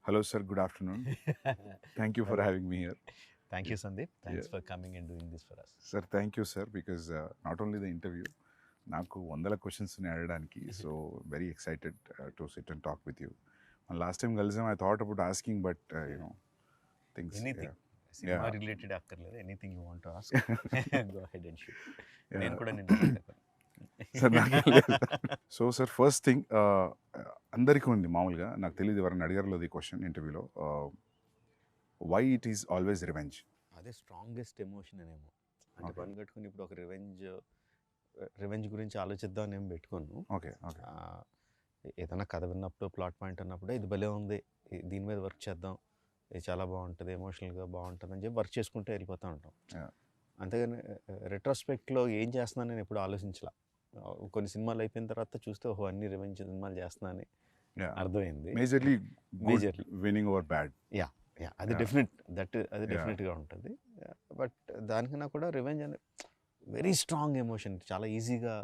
Hello, sir. Good afternoon. Thank you for Hello. having me here. Thank you, Sandeep. Thanks Yeah. for coming and doing this for us. Sir, thank you, sir, because not only the interview, నాకు వందల questions అడగడానికి so very excited to sit and talk with you last time కలిసాం I thought about asking but you know things Anything. Yeah cinema related అక్కర్లేదు. Anything you want to ask go ahead and shoot. నేను కూడా నిన్ను అడుగుతాను. Sir నాకు so sir first thing అందరికీ ఉంది మామూలుగా నాకు తెలియదు ఎవరైనా అడిగారు ఈ క్వశ్చన్ ఇంటర్వ్యూలో why it is always revenge అదే స్ట్రాంగెస్ట్ ఎమోషన్ అనేమో. అంటే Okay. పని కట్టుకుని ఇప్పుడు ఒక రివెంజ్ గురించి ఆలోచిద్దాం అని ఏం పెట్టుకోను. ఓకే ఓకే ఏదైనా కథ విన్నప్పుడు ప్లాట్ పాయింట్ అన్నప్పుడు ఇది భలే ఉంది, దీని మీద వర్క్ చేద్దాం, ఇది చాలా బాగుంటుంది, ఎమోషనల్గా బాగుంటుంది అని చెప్పి వర్క్ చేసుకుంటూ వెళ్ళిపోతూ ఉంటాం. Yeah. అంతేగాని రెట్రోస్పెక్ట్లో ఏం చేస్తున్నాను నేను ఎప్పుడు ఆలోచించలా. కొన్ని సినిమాలు అయిపోయిన తర్వాత చూస్తే ఓహో అన్ని రివెంజ్ సినిమాలు చేస్తున్నానని అర్థమైంది. Majorly Majorly. Winnowing over bad yeah అది Yeah. డెఫినెట్ అది డెఫినెట్గా ఉంటుంది. బట్ దానికన్నా కూడా రివెంజ్ అనే వెరీ స్ట్రాంగ్ ఎమోషన్, చాలా ఈజీగా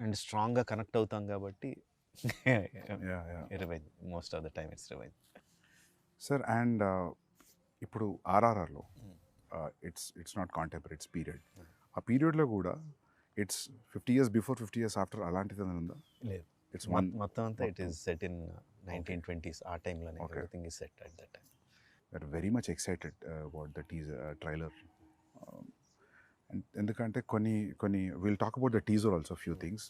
అండ్ స్ట్రాంగ్గా కనెక్ట్ అవుతాం కాబట్టి revenge most of the time it's revenge. Sir and ఇప్పుడు ఆర్ఆర్ఆర్లో it's not contemporary it's period ఆ పీరియడ్లో కూడా it's 50 years before 50 years after అలాంటిది ఏమైనా ఉందా లేదు, ఇట్స్ వన్ మొత్తం అంతా it is set in 1920s. ఆ టైంలోనే Okay. Everything is set at that time. We are very much excited about the trailer ఎందుకంటే కొన్ని will talk about the teaser also few things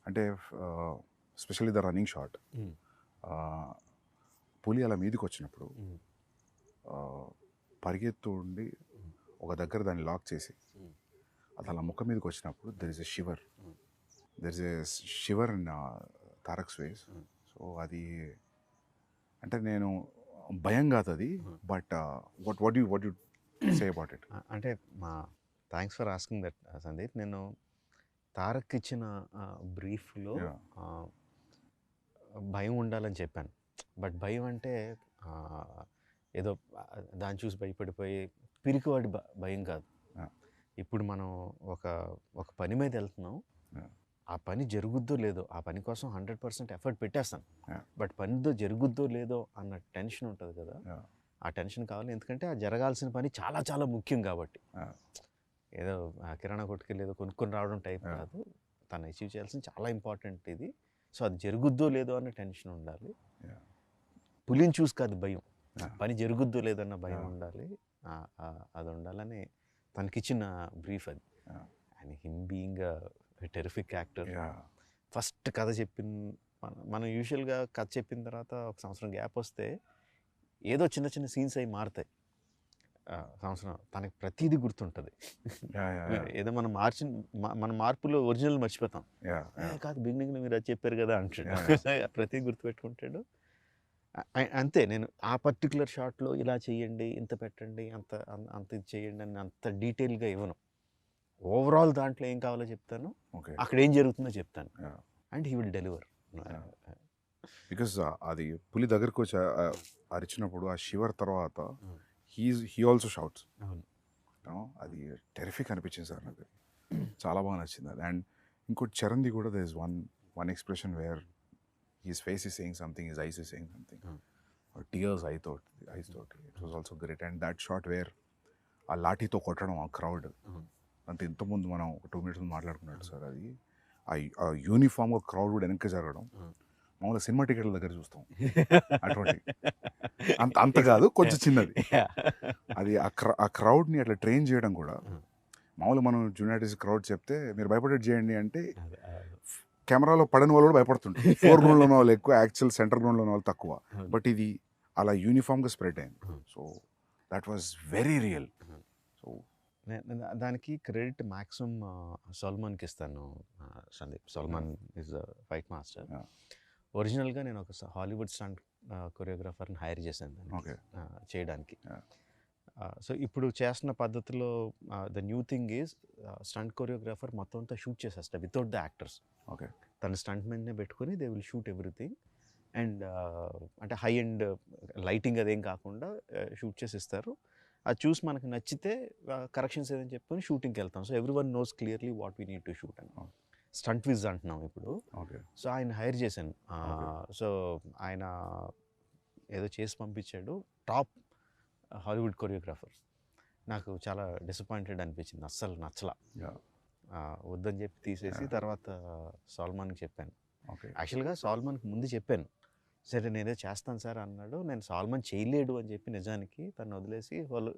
అంటే స్పెషల్లీ ద రన్నింగ్ షాట్ పులి అలా మీదకి వచ్చినప్పుడు పరిగెత్తు ఉండి ఒక దగ్గర దాన్ని లాక్ చేసి అది అలా ముఖం మీదకి వచ్చినప్పుడు there is a shiver in Tarak's ways so అది అంటే నేను భయం కాదు అది but what you say about it అంటే మా thanks for asking that Sandeep. నేను తారక్ ఇచ్చిన బ్రీఫ్లో భయం ఉండాలని చెప్పాను. బట్ భయం అంటే ఏదో దాన్ని చూసి భయపడిపోయి పిరికివాడి భయం కాదు. ఇప్పుడు మనం ఒక పని మీద వెళ్తున్నాం, ఆ పని జరుగుద్దో లేదో, ఆ పని కోసం 100% ఎఫర్ట్ పెట్టేస్తాను. బట్ పనితో జరుగుద్దో లేదో అన్న టెన్షన్ ఉంటుంది కదా, ఆ టెన్షన్ కావాలి. ఎందుకంటే ఆ జరగాల్సిన పని చాలా చాలా ముఖ్యం కాబట్టి. ఏదో కిరాణా కొట్టుకెళ్ళి ఏదో కొనుక్కొని రావడం టైప్ కాదు, తను అచీవ్ చేయాల్సిన చాలా ఇంపార్టెంట్ ఇది. సో అది జరుగుద్దో లేదో అన్న టెన్షన్ ఉండాలి. పులిని చూసి కాదు భయం, పని జరుగుద్దో లేదన్న భయం ఉండాలి. అది ఉండాలని తనకిచ్చిన బ్రీఫ్ అది. And him being terrific actor. First కథ మనం యూజువల్గా కథ చెప్పిన తర్వాత ఒక సంవత్సరం గ్యాప్ వస్తే ఏదో చిన్న చిన్న సీన్స్ అవి మారుతాయి. సంవత్సరం తనకి ప్రతిదీ గుర్తుంటుంది. ఏదో మన మార్పులో ఒరిజినల్ మర్చిపోతాం. కాదు బిగినింగ్లో మీరు అది చెప్పారు కదా అంటాడు. ప్రతిదీ గుర్తుపెట్టుకుంటాడు. అంతే, నేను ఆ పర్టికులర్ షాట్లో ఇలా చేయండి, ఇంత పెట్టండి, అంత ఇది చేయండి అని అంత డీటెయిల్గా ఇవ్వను. ఓవరాల్ దాంట్లో ఏం కావాలో చెప్తాను, అక్కడ ఏం జరుగుతుందో చెప్తాను, and he will deliver. Because అది పులి దగ్గరకు వచ్చి అరిచినప్పుడు ఆ షివర్ తర్వాత హీ ఆల్సో షౌట్స్. అది టెరిఫిక్ అనిపించింది సార్ నాకు, చాలా బాగా నచ్చింది అది. అండ్ ఇంకోటి చరణ్ది కూడా there is one expression where his face is saying something, his eyes is saying something, or tears eyes thought it was also great. And that shot where ఆ లాఠీతో కొట్టడం ఆ క్రౌడ్ అంత ఇంతకుముందు మనం 2 minutes మాట్లాడుకున్నాడు సార్, అది ఆ యూనిఫామ్గా క్రౌడ్ కూడా వెనక్కి జరగడం మామూలుగా సినిమా టికెట్ల దగ్గర చూస్తాం అటువంటి అంత కాదు, కొంచెం చిన్నది. అది ఆ క్రౌడ్ని అట్లా ట్రైన్ చేయడం కూడా మామూలుగా మనం జూనియార్టీస్ క్రౌడ్ చెప్తే మీరు భయపడేది చేయండి అంటే కెమెరాలో పడని వాళ్ళు కూడా భయపడుతుంటారు. 4 గ్రౌండ్లో ఉన్న వాళ్ళు ఎక్కువ, యాక్చువల్ సెంటర్ గ్రౌండ్లో ఉన్న వాళ్ళు తక్కువ. బట్ ఇది అలా యూనిఫామ్గా స్ప్రెడ్ అయింది. So that was very real. So దానికి క్రెడిట్ మ్యాక్సిమం సల్మాన్కి ఇస్తాను Sandeep. Salman is fight master. ఒరిజినల్గా నేను ఒక హాలీవుడ్ స్టంట్ కొరియోగ్రాఫర్ని హైర్ చేశాను చేయడానికి. సో ఇప్పుడు చేస్తున్న పద్ధతిలో the new thing is stunt choreographer మొత్తం అంతా షూట్ చేసేస్తా వితౌట్ ద యాక్టర్స్. తన స్టంట్ మెన్నే పెట్టుకొని they will shoot everything. And అంటే హై అండ్ లైటింగ్ అదేం కాకుండా షూట్ చేసి ఇస్తారు. అది చూసి మనకు నచ్చితే కరెక్షన్స్ ఏదని చెప్పుకొని షూటింగ్కి వెళ్తాం. So every one knows clearly what we need to shoot అని. స్టంట్ విజ్ అంటున్నాం ఇప్పుడు. సో ఆయన హైర్ చేశాను. సో ఆయన ఏదో చేసి పంపించాడు, టాప్ హాలీవుడ్ కొరియోగ్రాఫర్. నాకు చాలా డిసప్పాయింటెడ్ అనిపించింది, అస్సలు నచ్చలా. వద్దని చెప్పి తీసేసి తర్వాత సాల్మాన్కి చెప్పాను. యాక్చువల్గా సాల్మాన్కి ముందు చెప్పాను, సరే నేనే చేస్తాను సార్ అన్నాడు. నేను సాల్మాన్ చేయలేడు అని చెప్పి నిజానికి తను వదిలేసి వాళ్ళు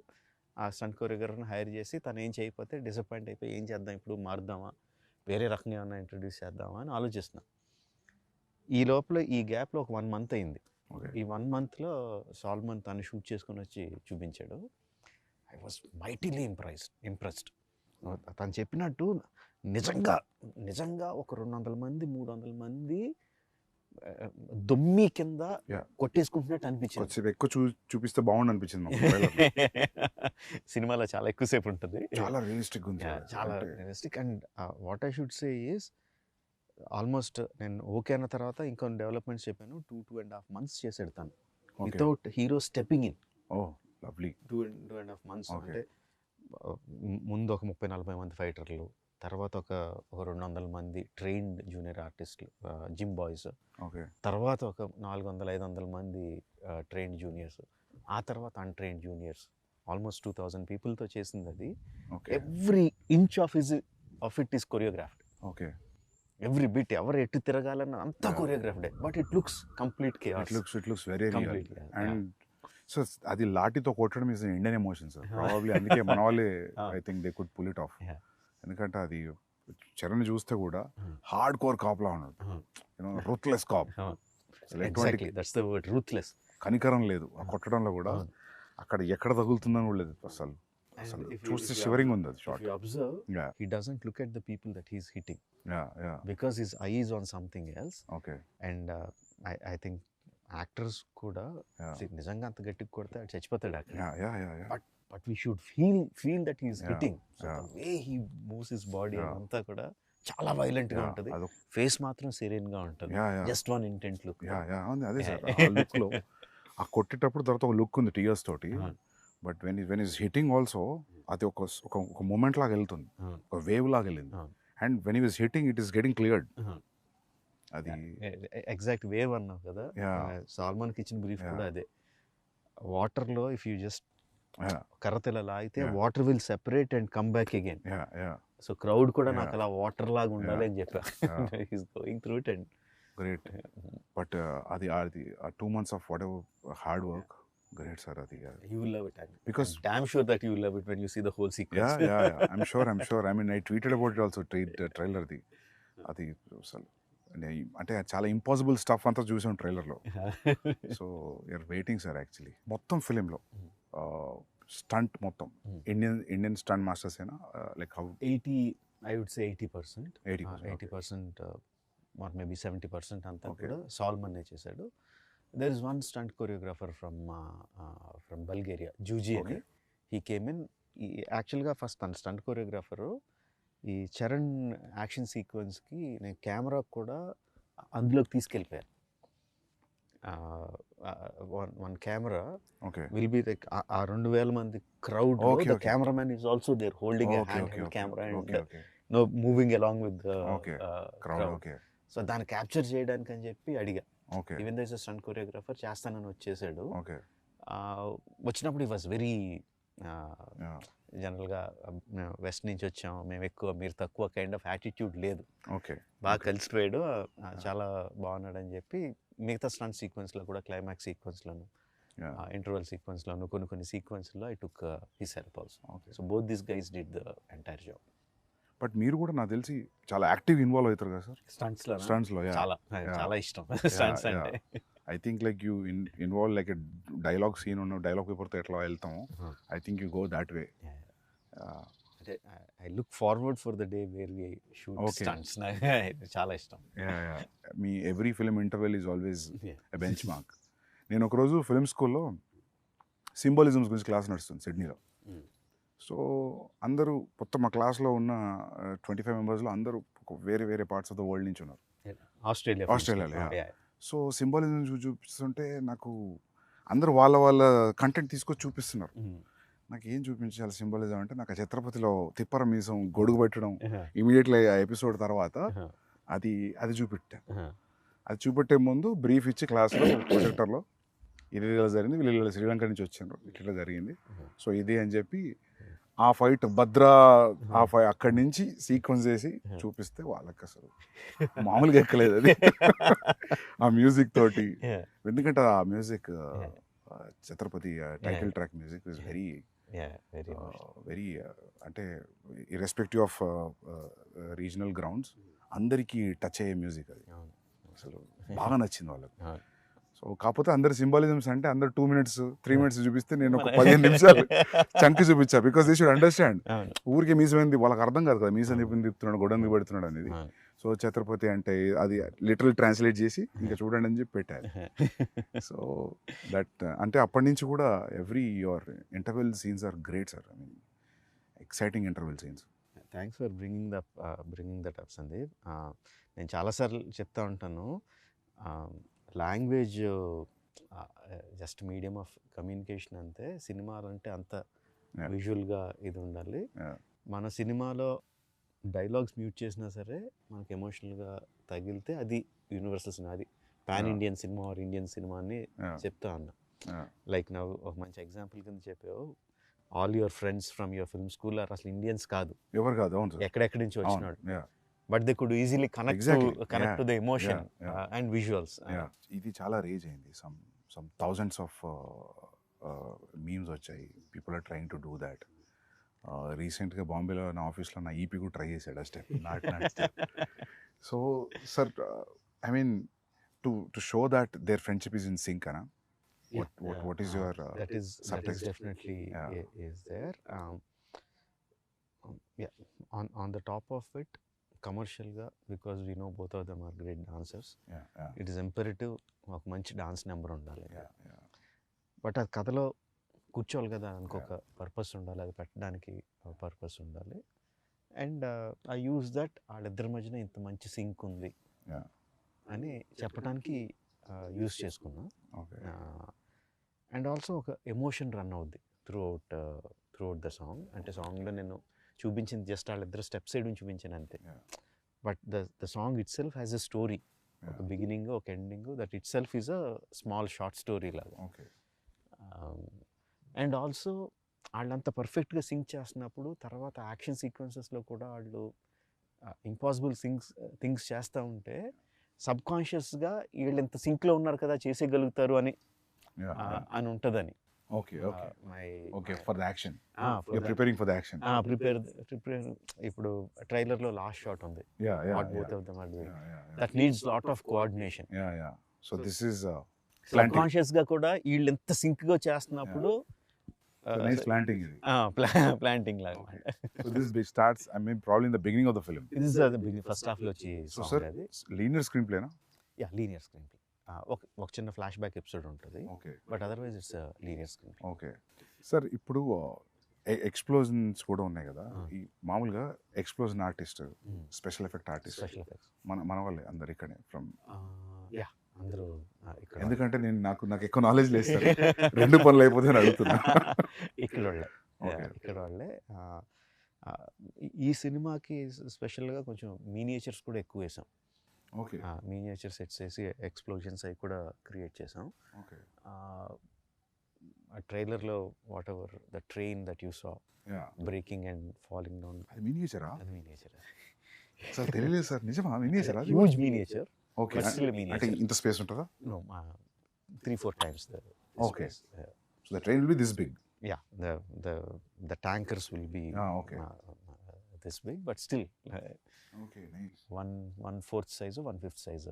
ఆ స్టంట్ కొరియోగ్రాఫర్ని హైర్ చేసి తను ఏం చేయకపోతే డిసప్పాయింట్ అయిపోయి ఏం చేద్దాం ఇప్పుడు, మారుద్దామా, వేరే రకంగా ఏమన్నా ఇంట్రడ్యూస్ చేద్దామా అని ఆలోచిస్తున్నా. ఈ లోపల ఈ గ్యాప్లో ఒక 1 month అయింది. ఈ 1 monthలో సాల్మాన్ తను షూట్ చేసుకొని వచ్చి చూపించాడు. I was mightily impressed. తను చెప్పినట్టు నిజంగా ఒక 200 మంది 300 మంది దొమ్మి కింద కొట్టేసుకుంటున్నట్టు అనిపించింది. ఎక్కువ చూపిస్తే బాగుండు అనిపించింది. సినిమాలో చాలా ఎక్కువసేపు ఉంటుంది, చాలా రియలిస్టిక్ ఉంది, చాలా realistic. And what I should say is almost నేను ఓకే అన్న తర్వాత ఇంకొన్ని డెవలప్మెంట్స్ చెప్పాను. 2.5 months చేసాడు తను without hero stepping in. Lovely. 2.5 months అంటే ముందు ఒక 30-40 మంది ఫైటర్లు, తర్వాత ఒక 200 మంది ట్రైన్డ్ జూనియర్ ఆర్టిస్టులు, జిమ్ బాయ్స్, తర్వాత ఒక 400-500 మంది ట్రైన్డ్ జూనియర్స్, ఆ తర్వాత అన్ట్రైన్డ్ జూనియర్స్, ఆల్మోస్ట్ 2000 పీపుల్తో చేసింది అది. Every inch of it is choreographed. Every bit, ఎవరు ఎటు తిరగాలన్న అంతా కొరియోగ్రాఫ్డే. But it looks complete chaos. It looks very real. And so అది లాఠీతో కొట్టడం is Indian emotion sir. Probably అందుకే మన వాళ్ళే I think they could pull it off. ఎందుకంటే అది చరణ్ చూస్తే కూడా హార్డ్ కోర్ కాప్లా ఉన్నాడు, రూత్లెస్ కాప్. కనికరం లేదు ఆ కొట్టడంలో కూడా, అక్కడ ఎక్కడ తగులుతుందని కూడా లేదు అసలు. చూస్తే షివరింగ్ ఉంది అది shot. He doesn't look at the people that he's hitting. Because his eye is on something else. And I think actors కూడా నిజంగా అంత గట్టిగా కొడితే చచ్చిపోతాడు అక్కడ. But we should feel that he's hitting. So the way he moves his body అంతా కూడా చాలా వైలెంట్ గా ఉంటుంది. ఫేస్ మాత్రం సీరియన్ గా ఉంటుంది. Just one intent look. అదే సార్, ఆ లుక్ లో ఆ కొట్టేటప్పుడు తర్వాత ఒక లుక్ ఉంది టీయర్స్ తోటి. But when is hitting also అది ఒక మూమెంట్ లాగా వెళ్తుంది, ఒక వేవ్ లాగా వెళ్ళింది. అండ్ వెన్ ఈ was hitting it is getting cleared. అది ఎగ్జాక్ట్ వేవ్ అన్నావు కదా, సాల్మాన్కి ఇచ్చిన బ్రీఫ్ కూడా అదే. వాటర్లో ఇఫ్ యూ జస్ట్ కర్రతెల లాగితే water will separate and come back again. So crowd కూడా నాకు అలా వాటర్ లాగా ఉండాలి అని చెప్పా. He's going through it and great. But అది 2 months of what ever hard work, great sir. You will love it. Because I'm damn sure that you will love it when you see the whole sequence. Yeah. I'm sure. I mean, I tweeted about it also, trailer di. Adi అంటే చాలా impossible stuff అంతా చూసాం ట్రైలర్లో. So you're waiting sir. Actually మొత్తం ఫిలింలో stunt మొత్తం Indian stunt masters ఏనా, like how 80% or maybe 70% అంతా కూడా సాల్మన్ చేశాడు. There is one stunt choreographer from Bulgaria, Juji అని. He came in. యాక్చువల్గా ఫస్ట్ తన స్టంట్ కొరియోగ్రాఫరు ఈ చరణ్ యాక్షన్ సీక్వెన్స్కి నేను కెమెరా కూడా అందులోకి తీసుకెళ్ళిపోయాను. One camera will be like ఆ 2000 మంది crowd, cameraman is also there holding a hand camera and no moving along with crowd. So దాన్ని క్యాప్చర్ చేయడానికి అని చెప్పి అడిగా. Even though is a stunt choreographer, చేస్తానని వచ్చేసాడు. వచ్చినప్పుడు ఈ వాజ్ వెరీ జనరల్గా వెస్ట్ నుంచి వచ్చాం మేము ఎక్కువ మీరు తక్కువ కైండ్ ఆఫ్ యాటిట్యూడ్ లేదు. బాగా కలిసిపోయాడు, చాలా బాగున్నాడు అని చెప్పి మిగతా స్టంట్ సీక్వెన్స్లో కూడా క్లైమాక్స్ సీక్వెన్స్లోను ఇంటర్వల్ సీక్వెన్స్లోను కొన్ని సీక్వెన్స్లో I took his help also. So both this guys did the entire job. But మీరు కూడా నాకు తెలిసి చాలా యాక్టివ్ ఇన్వాల్వ్ అవుతారు కదా సార్ స్టంట్స్లో? చాలా ఇష్టం స్టంట్స్ అంటే. I think like you involve like a dialogue scene ఉన్న డైలాగ్ పేపర్తో ఎట్లా వెళ్తాము, I think you go that way. I look forward for the day where we shoot stunts. చాలా ఇష్టం. మీ every film interval is always a benchmark. నేను ఒకరోజు film స్కూల్లో సింబాలిజమ్స్ గురించి క్లాస్ నడుస్తుంది సిడ్నీలో. సో అందరూ మొత్తం మా క్లాస్లో ఉన్న 25 మెంబర్స్లో అందరూ వేరే పార్ట్స్ ఆఫ్ ద వరల్డ్ నుంచి ఉన్నారు, ఆస్ట్రేలియాలో. సో సింబాలిజం చూపిస్తుంటే నాకు అందరూ వాళ్ళ కంటెంట్ తీసుకొచ్చి చూపిస్తున్నారు. నాకు ఏం చూపించాలి సింబాలిజం అంటే, నాకు ఆ ఛత్రపతిలో తిప్పర మీసం గొడుగు పెట్టడం ఇమీడియట్లీ ఆ ఎపిసోడ్ తర్వాత అది చూపెట్టా. అది చూపెట్టే ముందు బ్రీఫ్ ఇచ్చి క్లాస్లో ప్రొజెక్టర్లో ఇది ఇలా జరిగింది, వీళ్ళు శ్రీలంక నుంచి వచ్చారు, ఇట్లా జరిగింది, సో ఇది అని చెప్పి ఆ ఫైట్ భద్రా ఆ ఫైట్ అక్కడి నుంచి సీక్వెన్స్ చేసి చూపిస్తే వాళ్ళకి అసలు మామూలుగా ఎక్కలేదు అది. ఆ మ్యూజిక్ తోటి, ఎందుకంటే ఆ music Chhatrapati title track music is very very అంటే ఇర్రెస్పెక్టివ్ ఆఫ్ రీజనల్ గ్రౌండ్స్ అందరికీ టచ్ అయ్యే మ్యూజిక్ అది. అసలు బాగా నచ్చింది వాళ్ళకి. సో కాకపోతే అందరు సింబాలిజమ్స్ అంటే అందరు 2 minutes 3 minutes చూపిస్తే నేను ఒక 15 నిమిషాలు చంకి చూపించా, బికాస్ దే షుడ్ అండర్స్టాండ్. ఊరికే మీసమైంది వాళ్ళకి అర్థం కాదు కదా, మీసం తిప్పుతున్నాడు గొడవని పెడుతున్నాడు అనేది. సో ఛత్రపతి అంటే అది లిటరల్ ట్రాన్స్లేట్ చేసి ఇంకా చూడండి అని చెప్పి పెట్టారు. సో దట్ అంటే అప్పటి నుంచి కూడా every your interval scenes are great sir. I mean exciting interval scenes. Thanks for bringing that up Sandeep. నేను చాలాసార్లు చెప్తా ఉంటాను, language just medium of communication అంతే, సినిమాలు అంటే అంత విజువల్గా ఇది ఉండాలి. మన సినిమాలో డైలాగ్స్ మ్యూట్ చేసినా సరే మనకి ఎమోషనల్గా తగిలితే అది యూనివర్సల్ సినిమా, అది పాన్ ఇండియన్ సినిమా ఆర్ ఇండియన్ సినిమా అని చెప్తా ఉన్నా. లైక్ నా ఒక మంచి ఎగ్జాంపుల్ కింద చెప్పావు, all your friends from your film school or అసలు ఇండియన్స్ కాదు, ఎవరు కాదు, ఎక్కడెక్కడి నుంచి వచ్చినాడు, but they could easily connect to the emotion and visuals. ఇది చాలా రేజ్ అయింది, సమ్ థౌజండ్స్ ఆఫ్ మీమ్స్ వచ్చాయి, people are trying to do that. రీసెంట్గా బాంబేలో నా ఆఫీస్లో నా ఈపీ కూడా ట్రై చేశాడు ఆ step, not. So sir I mean to show that their friendship is in sync అనా. What is your that is subtext? Definitely is there. Yeah, on the top of it, commercial ga, because we know both of them are great dancers. It is imperative ఒక మంచి dance number ఉండాలి. But అది కథలో కూర్చోవాలి కదా, ఇంకొక purpose ఉండాలి, అది పెట్టడానికి పర్పస్ ఉండాలి. అండ్ ఐ యూజ్ దట్ వాళ్ళిద్దరి మధ్యన ఇంత మంచి సింక్ ఉంది అని చెప్పడానికి యూజ్ చేసుకున్నా. అండ్ ఆల్సో ఒక ఎమోషన్ రన్ అవుద్ది త్రూ అవుట్ ద సాంగ్. అంటే సాంగ్లో నేను చూపించింది జస్ట్ వాళ్ళిద్దరు స్టెప్ సైడ్ నుంచి చూపించాను అంతే, but the song it self has a story, ఒక బిగినింగ్ ఒక ending, that it self is a small short story లాగా. అండ్ ఆల్సో వాళ్ళంత పర్ఫెక్ట్గా సింక్ చేస్తున్నప్పుడు తర్వాత యాక్షన్ సీక్వెన్సెస్లో కూడా వాళ్ళు ఇంపాసిబుల్ థింగ్స్ చేస్తూ ఉంటే సబ్కాన్షియస్గా వీళ్ళు ఎంత సింక్లో ఉన్నారు కదా చేసేయగలుగుతారు అని ఉంటుందని. ఇప్పుడు ట్రైలర్లో లాస్ట్ షాట్ ఉంది, that needs lot of coordination. So this is సబ్కాన్షియస్గా కూడా వీళ్ళు ఎంత సింక్గా చేస్తున్నప్పుడు ప్లాంటింగ్ లాగా. So this big starts, I mean, probably in the beginning of the film. This is the beginning, first half లో వచ్చి. So sir, linear screenplay na? Yeah, linear screenplay. ఒక చిన్న ఫ్లాష్ బ్యాక్ ఎపిసోడ్ ఉంటుంది, but otherwise it's linear screenplay. Okay sir, ఇప్పుడు explosions కూడా ఉన్నాయి కదా, ఈ మామూలుగా explosion artist, special effect artist మన వాళ్ళే అందరు ఇక్కడే ఫ్రమ్. అందరూ ఎందుకంటే నేను నాకు ఎక్కువ నాలెడ్జ్ లేదు సార్, రెండు పనులు అయిపోతే అడుగుతున్నా. ఇక్కడ వాళ్ళే. ఈ సినిమాకి స్పెషల్గా కొంచెం మీనియేచర్స్ కూడా ఎక్కువ వేసాం. మీనియేచర్ సెట్స్ వేసి ఎక్స్ప్లోజన్స్ అవి కూడా క్రియేట్ చేసాం. ఆ ట్రైలర్లో what ever the train that you saw breaking and falling down, అది మీనియేచరా? అది మీనియేచర్ సార్, తెలియలేదు సార్, నిజమా? మీనియేచరా? Huge miniature. ఓకే, అంటే ఇంత స్పేస్ ఉంటుందా? No, 3-4 times the okay space. So the train will be this big? Yeah, the tankers will be this big, but still okay, nice. 1/4 size or 1/5 size.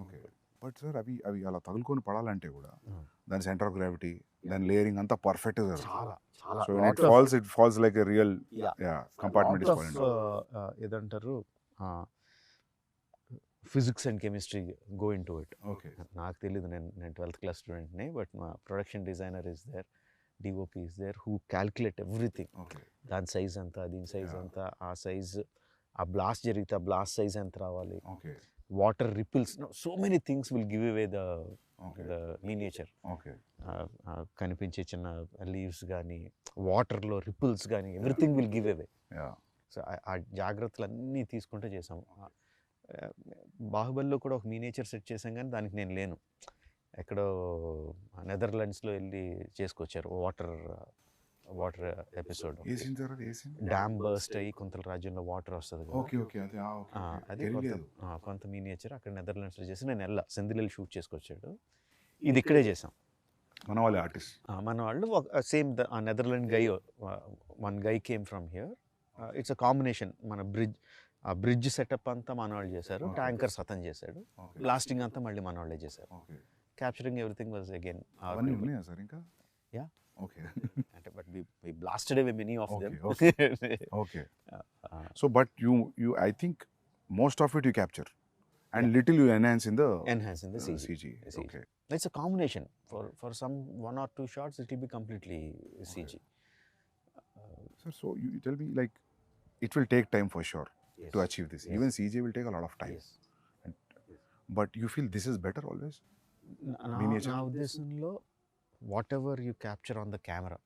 Okay, but sir అవి అలా తగులుకొని పడాలంటే కూడా దాని centre of gravity, దాని layering అంతా perfect గా, so it falls like a real compartment is falling. ఏదంటారు, physics and chemistry go into it. నాకు తెలీదు, నేను 12th class స్టూడెంట్ని, బట్ మా production designer is there, DOP is there, who calculate everything. దాని size ఎంత, దీని సైజ్ ఎంత, ఆ సైజ్, ఆ బ్లాస్ట్ జరిగితే ఆ బ్లాస్ట్ సైజ్ ఎంత రావాలి, water ripples, so many things will give away the miniature. కనిపించే చిన్న లీవ్స్ కానీ, వాటర్లో రిపుల్స్ కానీ, everything will give away. So ఆ జాగ్రత్తలు అన్నీ తీసుకుంటూ చేసాము. బాహుబలిలో కూడా ఒక మీనియేచర్ సెట్ చేసాం, కానీ దానికి నేను లేను. ఎక్కడో నెదర్లాండ్స్లో వెళ్ళి చేసుకొచ్చారు వాటర్ ఎపిసోడ్. ఏ సీన్ సార్ అది? ఏ సీన్? డ్యామ్ బర్స్ట్ అయ్యి కొంత రాజ్యంలో వాటర్ వస్తుంది కదా. ఓకే ఓకే అది అది కొంత మీనియేచర్ అక్కడ నెదర్లాండ్స్లో చేసి నేను సెందిల్ షూట్ చేసుకొచ్చాడు. ఇది ఇక్కడే చేసాం. మన వాళ్ళ ఆర్టిస్ట్ మన వాళ్ళు same Netherland guy, one guy came from here. It's a combination. మన బ్రిడ్జ్ సెటప్ అంతా మన వాళ్ళు చేశారు, ట్యాంకర్స్ అతను చేశాడు, బ్లాస్టింగ్ అంతా మళ్ళీ మన వాళ్ళే చేశారు. క్యాప్చరింగ్ ఎవ్రీథింగ్ వాజ్ అగైన్ అవన్నీ ఉన్నాయా సార్ ఇంకా? యా. ఓకే. అంటే but we blasted away many of them. Okay. So but you I think most of it you capture and little you enhance in the CG. Okay. It's a combination. For some 1 or 2 shots it will be completely CG. Sir, so you tell me, like, it will take time for sure. Yes. To achieve this. Yes. Even CG will take a lot of time. Yes. But you feel this is better always? నా ఉద్దేశంలో what ever you capture on the camera,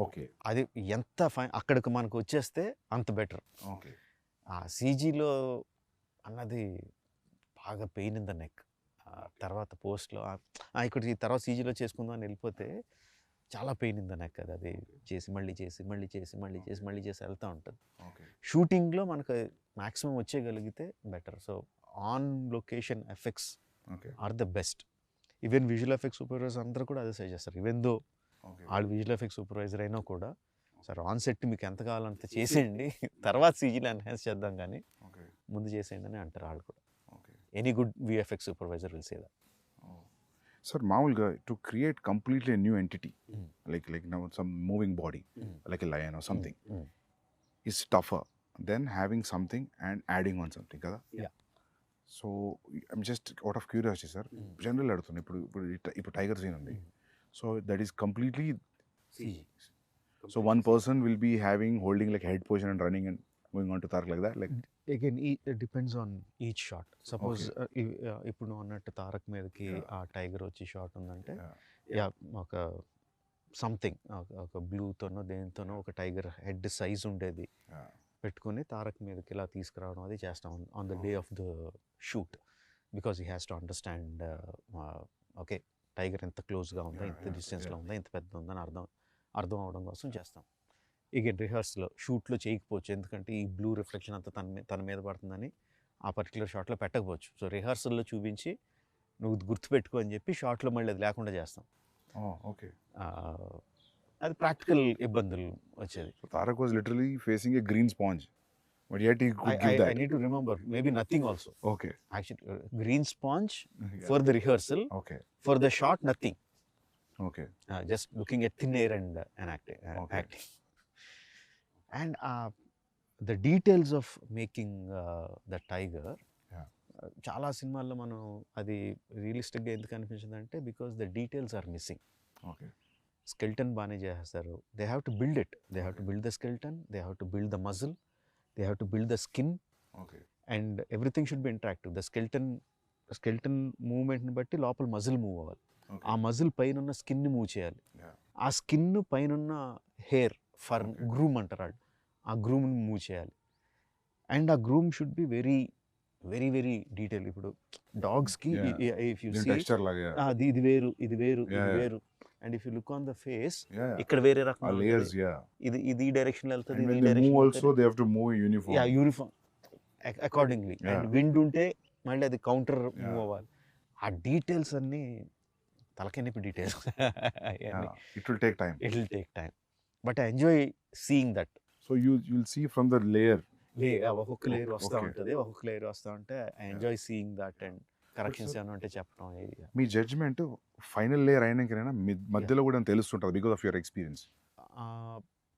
okay, అది ఎంత fine అక్కడికి మనకు వచ్చేస్తే అంత better. Okay. ఆ సీజీలో అన్నది బాగా పెయిన్ ఇన్ ద నెక్. తర్వాత పోస్ట్లో ఇక్కడ ఈ తర్వాత సీజీలో చేసుకుందాం అని వెళ్ళిపోతే చాలా పెయిన్ ఇన్ ద నెక్. అది చేసి మళ్ళీ వెళ్తూ ఉంటుంది. షూటింగ్లో మనకు మ్యాక్సిమం వచ్చేయగలిగితే better. So on location effects are the best. Even visual effects supervisor అందరూ కూడా అదే సజెస్ట్ చేస్తారు. ఈవెన్ దో వాళ్ళు విజువల్ ఎఫెక్ట్స్ సూపర్వైజర్ అయినా కూడా, సార్ ఆన్ సెట్ మీకు ఎంత కావాలంత చేసేయండి, తర్వాత సీజీలో ఎన్హాన్స్ చేద్దాం కానీ ముందు చేసేయండి అని అంటారు వాళ్ళు కూడా. Any good VFX supervisor will say that. Sir మామూలుగా to create completely new entity like now some moving body like a lion or something is tougher then having something and adding on something కదా. So I'm just out of curiosity sir, general అడుగుతున్నాను. ఇప్పుడు tiger scene ఉంది, so that is completely CG. So one person will be holding like head position and running and going on to Tarak like that? Like Again, it depends on each shot. Suppose ఇప్పుడు అన్నట్టు తారక్ మీదకి ఆ tiger వచ్చి shot ఉందంటే ఒక something ఒక బ్లూతోనో దేనితోనో ఒక tiger head size ఉండేది పెట్టుకుని తారక్ మీదకి ఇలా తీసుకురావడం అది చేస్తాం on the day of the shoot. Because he has to understand okay tiger ఎంత క్లోజ్గా ఉందా, ఎంత డిస్టెన్స్లో ఉందా, ఎంత పెద్ద ఉందని అర్థం అవడం కోసం చేస్తాం. ఇక రిహర్సల్లో షూట్లో చేయకపోవచ్చు, ఎందుకంటే ఈ బ్లూ రిఫ్లెక్షన్ అంతా తన మీద పడుతుందని ఆ పర్టికులర్ షాట్లో పెట్టకపోవచ్చు. సో రిహర్సల్లో చూపించి నువ్వు గుర్తుపెట్టుకో అని చెప్పి షాట్లో మళ్ళీ అది లేకుండా చేస్తాం. ఓకే, అది ప్రాక్టికల్ ఇబ్బందులు వచ్చేది. Tarak was literally facing A green sponge, but yet he could give that. I need to remember, maybe nothing also. Okay. Actually, green sponge for the rehearsal. Okay. For the shot, nothing. Okay. Just looking at thin air and acting. And the details of making the tiger. చాలా సినిమాల్లో మనం అది రియలిస్టిక్గా ఎందుకు అనిపించింది అంటే because the details are missing. Okay, skeleton బాగానే చేస్తారు. They have to build it, they have to build the skeleton, they have to build the muscle, they have to build the skin. Okay. And everything should be interactive. The skeleton movement ni batti lopal muscle move avali. Aa muscle painunna skin ni move cheyali. Aa skin painunna hair fur groom antaru, aa groom ni move cheyali. And aa groom should be very very very detailed. Ipudu dogs ki if you see texture laga ఇది వేరు and if you look on the face ikkada vere rakam layers, ఇది ఈ direction లో వెళ్తది, ఈ direction also they have to move uniform. Uniform accordingly. And wind ఉంటే మళ్ళీ అది కౌంటర్ మూవ్ అవ్వాలి. ఆ డీటెయిల్స్ అన్నీ తలకెనిపి details. It will take time, but I enjoy seeing that. So you'll see from the layer ఒక్కొక్క లేయర్ వస్తూ ఉంటుంది, ఒక్కొక్క లేయర్ వస్తూ ఉంటే I enjoy seeing that. And corrections ఏమైనా ఉంటే చెప్పడం. మీ జడ్జ్మెంట్ ఫైనల్ లేయర్ అయినాకైనా మధ్యలో కూడా తెలుస్తుంటుంది బికాస్ ఆఫ్ యువర్ ఎక్స్పీరియన్స్?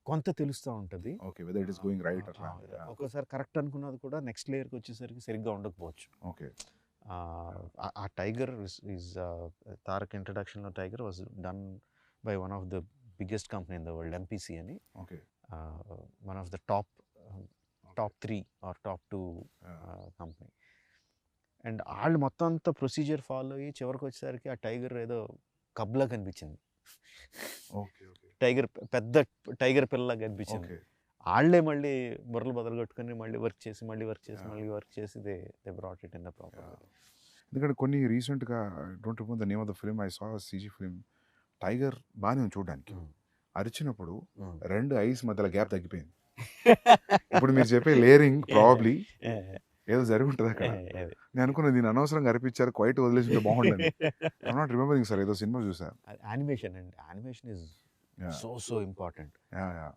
కొంత తెలుస్తూ ఉంటుంది. Okay, whether it is going right or wrong. ఒక్కోసారి కరెక్ట్ అనుకున్నది కూడా నెక్స్ట్ లేయర్కి వచ్చేసరికి సరిగ్గా ఉండకపోవచ్చు. ఓకే, ఆ టైగర్ ఈజ్ తారక్ ఇంట్రడక్షన్లో tiger was done by one of the biggest company in the world, MPC అని. Okay, one of the top 3 or top 2 company. And వాళ్ళు మొత్తం అంతా ప్రొసీజర్ ఫాలో అయ్యి చివరికి వచ్చేసరికి ఆ టైగర్ ఏదో కబ్లా కనిపించింది. టైగర్ పెద్ద టైగర్ పిల్లలా కనిపించింది. వాళ్ళే మళ్ళీ బుర్రలు బదలు కొట్టుకుని మళ్ళీ వర్క్ చేసి they brought it in the proper. ఎందుకంటే కొన్ని రీసెంట్గా don't remember the name of the film, I saw CG film. Tiger బాగానే ఉంది చూడడానికి, అరిచినప్పుడు రెండు ఐస్ మధ్యలో గ్యాప్ తగ్గిపోయింది. ఇప్పుడు మీరు చెప్పే లేయరింగ్ ప్రాబ్లీ ఏదో జరిగి ఉంటుంది అక్కడ. నేను అనుకున్నా దీన్ని అనవసరంగా అరిపించారు, క్వైట్ వదిలేసి ఉంటే బాగుండదు. ఐ నాట్ రిమెంబరింగ్ సార్, ఏదో సినిమా చూసా. యానిమేషన్ అండి, animation is so important.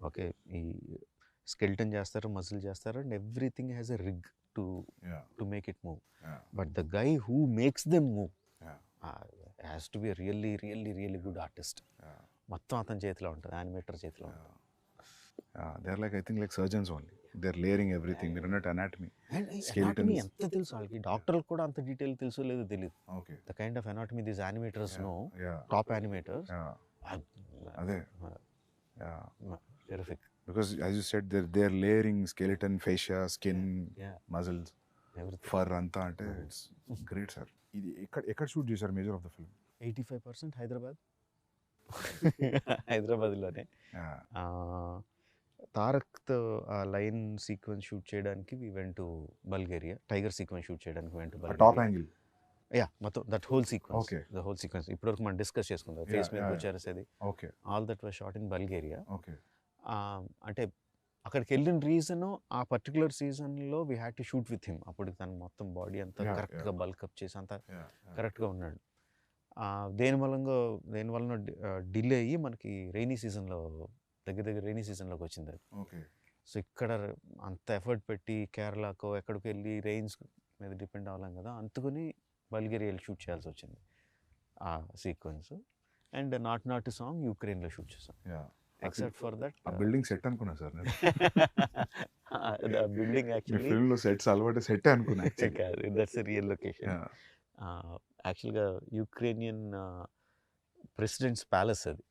Okay, ఈ స్కెల్టన్ చేస్తారు, మజిల్ చేస్తారు, and everything has a rig to make it move. But the guy who makes them move has to be really really really good artist. మొత్తం అతని చేతిలో ఉంటుంది, animator చేతిలో ఉంటుంది. They are like, I think like surgeons only, they are layering everything. మీరు అన్నట్టు anatomy, anatomy ఎంత తెలుసు వాళ్ళకి, డాక్టర్లకు కూడా అంత డీటెయిల్ తెలుసో లేదో తెలియదు. Okay, the kind of anatomy these animators know, top animators. అదే terrific. Because as you said, they're layering skeleton, fascia, skin, muscles, fur anta ante it's great sir. ఇది ఎక్కడ షూట్ చేశారు మేజర్ ఆఫ్ ద ఫిల్మ్? 85% హైదరాబాద్లోనే. తారక్తో ఆ line sequence shoot చేయడానికి we went to Bulgaria. Tiger sequence shoot చేయడానికి went to Bulgaria. Top angle, మొత్తం that whole sequence, the whole sequence ఇప్పటివరకు మనం డిస్కస్ చేసుకుందాం. ఫేస్ మీద వచ్చేసేది, okay, all that was shot in Bulgaria. Okay, అంటే అక్కడికి వెళ్ళిన రీజను ఆ పర్టికులర్ సీజన్లో we had to shoot with him. అప్పుడు తను మొత్తం బాడీ అంతా కరెక్ట్గా బల్కప్ చేసి అంతా కరెక్ట్గా ఉన్నాడు. దేని వలన డిలే అయ్యి మనకి రైనీ సీజన్లో, దగ్గర రైనీ సీజన్లోకి వచ్చింది అది. సో ఇక్కడ అంత ఎఫర్ట్ పెట్టి కేరళకో ఎక్కడికి వెళ్ళి రెయిన్స్ మీద డిపెండ్ అవ్వలేం కదా, అందుకని బల్గేరియా షూట్ చేయాల్సి వచ్చింది ఆ సీక్వెన్స్. అండ్ నాట్ సాంగ్ యుక్రెయిన్లో షూట్ చేసాం. ఎక్సెప్ట్ ఫర్ దట్ ఆ బిల్డింగ్ సెట్ అనుకున్నా సార్ నేను. బిల్డింగ్ యాక్చువల్లీ ఫిల్మ్లో సెట్స్ అలవాటు సెట్ అనుకున్నా. కాదు, దట్స్ ఎ రియల్ లొకేషన్. యాక్చువల్గా యుక్రేనియన్ ప్రెసిడెంట్స్ ప్యాలెస్ అది.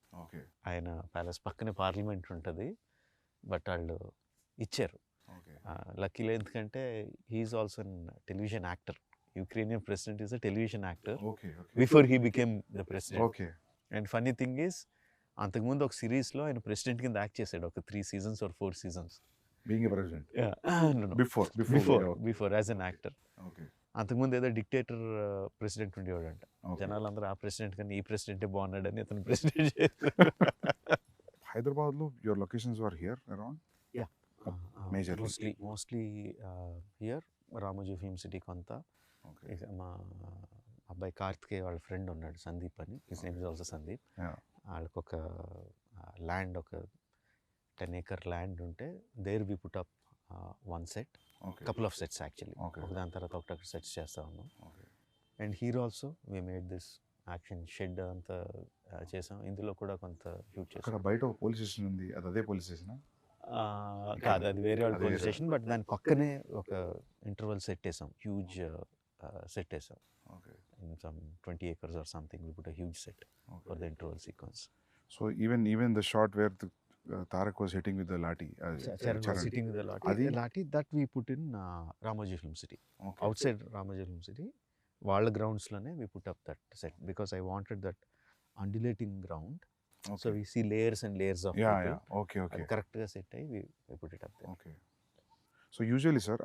ఆయన ప్యాలెస్ పక్కనే పార్లమెంట్ ఉంటుంది, బట్ వాళ్ళు ఇచ్చారు లక్కీలో. ఎందుకంటే he is also an television actor. Ukrainian president is a television actor before he became the president. And funny thing is, అంతకుముందు ఒక సిరీస్లో ఆయన ప్రెసిడెంట్ కింద యాక్ట్ చేశాడు, ఒక 3 seasons or 4 seasons. Being a president before as an actor. అంతకుముందు ఏదో dictator president ఉండేవాడంట. జనాలందరూ ఆ ప్రెసిడెంట్ కానీ ఈ ప్రెసిడెంటే బాగున్నాడని అతను ప్రెసిడెంట్ చేశారు. హైదరాబాద్లో your locations were here around? Mostly here, Ramoji film city కొంత. మా అబ్బాయి కార్తికేయ వాళ్ళ ఫ్రెండ్ ఉన్నాడు సందీప్ అని, his name is also Sandeep. వాళ్ళకి ఒక ల్యాండ్, ఒక 10 acre ల్యాండ్ ఉంటే there we put up one set, couple of sets actually. దాని తర్వాత ఒకటి సెట్స్ చేస్తా ఉన్నాం. And hero also we made this action shed అంతా చేసాం. ఇందులో కూడా కొంత షూట్ చేసాం. బయట పోలీస్ స్టేషన్ ఉంది, అది అదే పోలీస్ స్టేషన్ కాదు, అది వేరే వాళ్ళ పోలీస్ స్టేషన్. బట్ దాని పక్కనే ఒక ఇంటర్వల్ సెట్ వేసాం, హ్యూజ్ సెట్ వేసాం. In some 20 acres or something, we put a huge set for the interval sequence. So even the shot where the Tarak was hitting with the lathi, Charan was hitting with the lathi, that we put in Ramoji Film City. Outside Ramoji Film City, వాళ్ళ గ్రౌండ్స్లోనే we put up that set because I wanted that undulating ground. So we see layers and layers of people. Okay. కరెక్ట్గా set అయ్యి we put it up there. Okay. So usually sir,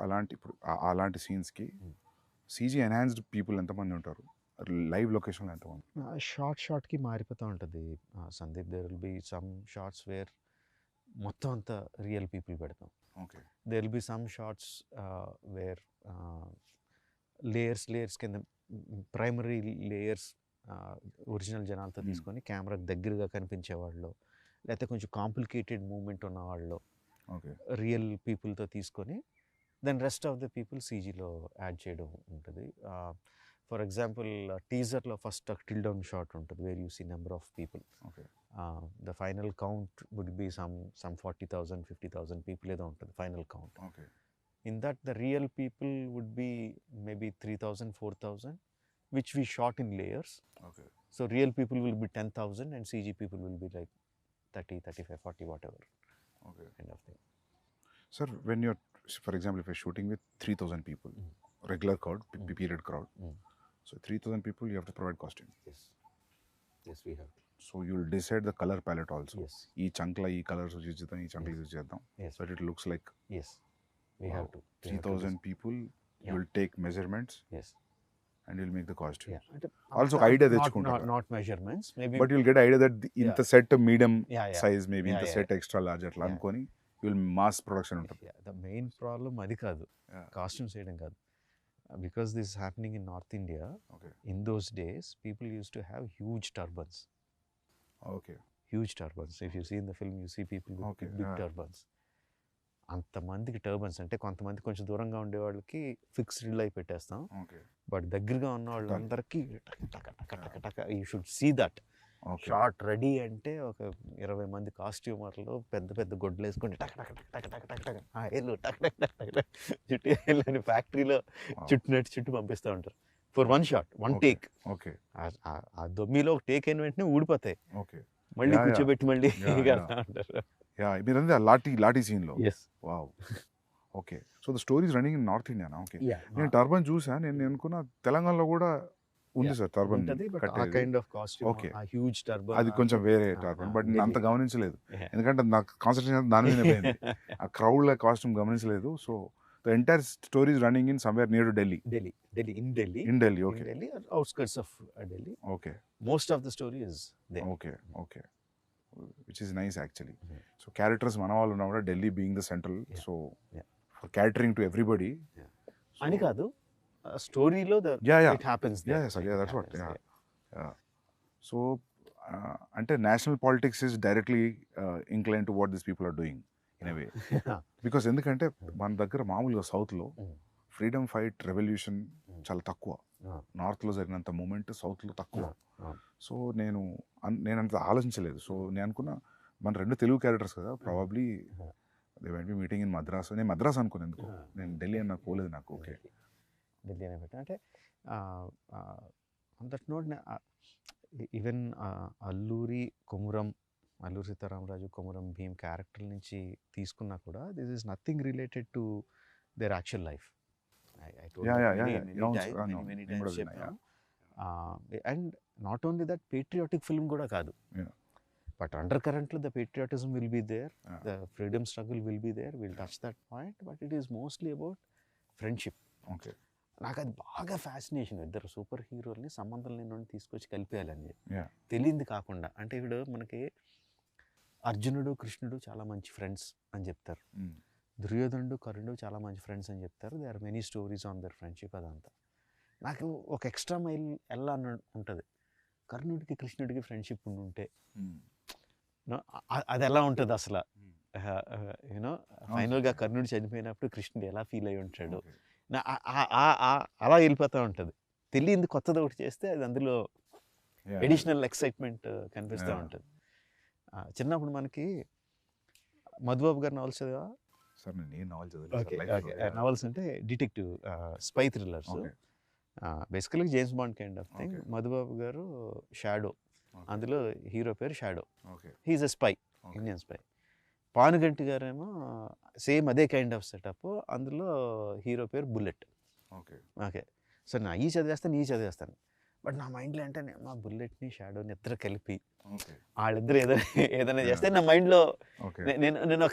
అలాంటి సీన్స్కి CG enhanced people ఎంతమంది ఉంటారు? Live లొకేషన్లో ఎంతమంది? షార్ట్కి మారిపోతూ ఉంటుంది Sandeep. There will be some shots where మొత్తం అంతా రియల్ పీపుల్ పెడతాం. There will be some shots where layers కింద ప్రైమరీ లేయర్స్ ఒరిజినల్ జనాలతో తీసుకొని కెమెరాకి దగ్గరగా కనిపించేవాళ్ళు, లేకపోతే కొంచెం కాంప్లికేటెడ్ మూమెంట్ ఉన్న వాళ్ళు రియల్ పీపుల్తో తీసుకొని then rest of the people సీజీలో యాడ్ చేయడం ఉంటుంది. ఫర్ ఎగ్జాంపుల్ టీజర్లో ఫస్ట్ టిల్ డౌన్ షాట్ ఉంటుంది where you see number of people. The final count would be some 40,000 50,000 people ఏదో ఉంటుంది final count. In that the real people would be maybe 3,000 4,000 which we shot in layers. So real people will be 10,000 and CG people will be like 30 35 40 whatever kind of thing. Sir, when you're, for example, if you're shooting with 3,000 people, regular crowd, period crowd, so 3,000 people, you have to provide costume. Yes, we have to. So you'll decide the color palette also. Yes. Ee chankla ee colors use chedam, ee chankla use chedam. So it looks like. Yes, we have to. 3,000 people, you will take measurements. Yes. And you'll make the costume. Yeah. అంటే also ఒక idea not తెచ్చుకుంటారు. not measurements, maybe. But you'll get idea that ఇంత set medium Yeah, yeah. Size, maybe Yeah, ఇంత yeah. Set extra large అట్లా Yeah. అనుకొని you'll mass production ఉంటుంది. Yeah, the main problem అది కాదు, Yeah. కాస్ట్యూమ్స్ వేయడం కాదు. Because this is happening in North India, Okay. in those days people used to have huge turbans. Okay. Huge turbans. If you see in the film, you see people with Okay, big yeah. turbans. అంతమందికి turbans అంటే కొంతమంది కొంచెం దూరంగా ఉండే వాళ్ళకి fixed అయి పెట్టేస్తాం, okay. But దగ్గరగా ఉన్న వాళ్ళందరికీ you should see that okay. Shot ready అంటే ఒక 20 మంది కాస్ట్యూమర్లు పెద్ద పెద్ద గొడ్లు వేసుకొని టక్ టక్ టక్ టక్ టక్ టక్ టక్ ఏళ్ళు టక్ టక్ టక్ టక్ టక్ చుట్టూ వెళ్ళని ఫ్యాక్టరీలో చుట్టూ పంపిస్తూ ఉంటారు for one shot, one take. Okay. ఆ దొమ్మిలో ఒక టేక్ అయిన వెంటనే ఊడిపోతాయి, ఓకే. మళ్ళీ Yeah, yeah. కూర్చోబెట్టి మళ్ళీ Yeah, yeah. అంటారు. యా, మీరంటే ఆ లాఠీ సీన్లో. Yes. Wow. Okay. So the stories running in north Indiana? Okay. Yeah. నేను టర్బన్ చూసా, నేను అనుకున్న తెలంగాణలో కూడా ఉంది సార్ టర్బన్ ఉంటది, బట్ ఆ కట్టేది. Kind of costume, Okay. ఆ హ్యూజ్ టర్బన్ అది కొంచెం వేరే టర్బన్, బట్ నేను అంత గమనించలేదు, ఎందుకంటే నాకు కాన్సన్ట్రేషన్ దాని మీద పోయింది. ఆ క్రౌడ్ల కాస్ట్యూమ్ గమనించలేదు. So the entire stories running in somewhere near to Delhi. In Delhi, okay. Outskirts of Delhi. Okay. Most of the story is there. Okay. Okay. Which is nice actually. So characters మన వాళ్ళు ఉన్నా కూడా Delhi being the central, so for catering to everybody అని కాదు, స్టోరీలో it happens there. That's what. So అంటే national politics is directly incline to what this people are doing in a way. Because ఎందుకంటే మన దగ్గర మామూలుగా సౌత్లో ఫ్రీడమ్ ఫైట్ రెవల్యూషన్ చాలా తక్కువ, నార్త్లో జరిగినంత మూమెంట్ సౌత్లో తక్కువ. సో నేను అంత ఆలోచించలేదు. సో నేను అనుకున్నా మన 2 తెలుగు క్యారెక్టర్స్ కదా, probably they went be meeting in Madras. నేను మద్రాస్ అనుకున్నాను ఎందుకు, నేను ఢిల్లీ అని నాకు పోలేదు నాకు. ఓకే. ఢిల్లీ అనే పెట్టా అంటే on that note even Alluri Sitaramaraju, Komaram Bheem character నుంచి తీసుకున్నా కూడా this is nothing related to their actual life. And not only that, patriotic film కూడా కాదు, బట్ అండర్ కరెంట్లో the patriotism will be there, the freedom struggle will be there, will touch that point, but it is mostly about friendship. Okay. నాకు అది బాగా fascination, ఇద్దరు super హీరోల్ని సంబంధం లేని తీసుకొచ్చి కలిపేయాలని తెలియంది కాకుండా. అంటే ఇప్పుడు మనకి అర్జునుడు కృష్ణుడు చాలా మంచి ఫ్రెండ్స్ అని చెప్తారు, దుర్యోధనుడు కర్ణుడు చాలా మంచి ఫ్రెండ్స్ అని చెప్తారు, they are many stories on their friendship. అదంతా నాకు ఒక ఎక్స్ట్రా మైల్ ఎలా ఉంటుంది, కర్ణుడికి కృష్ణుడికి ఫ్రెండ్షిప్ ఉంటే అది ఎలా ఉంటుంది అసలు. యూనో ఫైనల్గా కర్ణుడు చనిపోయినప్పుడు కృష్ణుడు ఎలా ఫీల్ అయి ఉంటాడు, అలా వెళ్ళిపోతూ ఉంటుంది. తెలియంది కొత్తది ఒకటి చేస్తే అది అందులో ఎడిషనల్ ఎక్సైట్మెంట్ కనిపిస్తూ ఉంటుంది. చిన్నప్పుడు మనకి మధుబాబు గారి నవల్స్ చదివా? నవల్స్ అంటే detective spy thrillers, basically James Bond kind of thing. Madhubabu garu Shadow, అందులో హీరో పేరు Shadow, he is a spy, Indian spy. Panuganti గారేమో సేమ్ అదే కైండ్ ఆఫ్ సెటప్, అందులో హీరో పేరు బుల్లెట్. ఓకే. సో నా ఈ చదివేస్తాను, బట్ నా మైండ్లో అంటే మా బుల్లెట్ని షాడోని ఇద్దరు కలిపి వాళ్ళిద్దరు ఏదైనా చేస్తే నా మైండ్లో నేను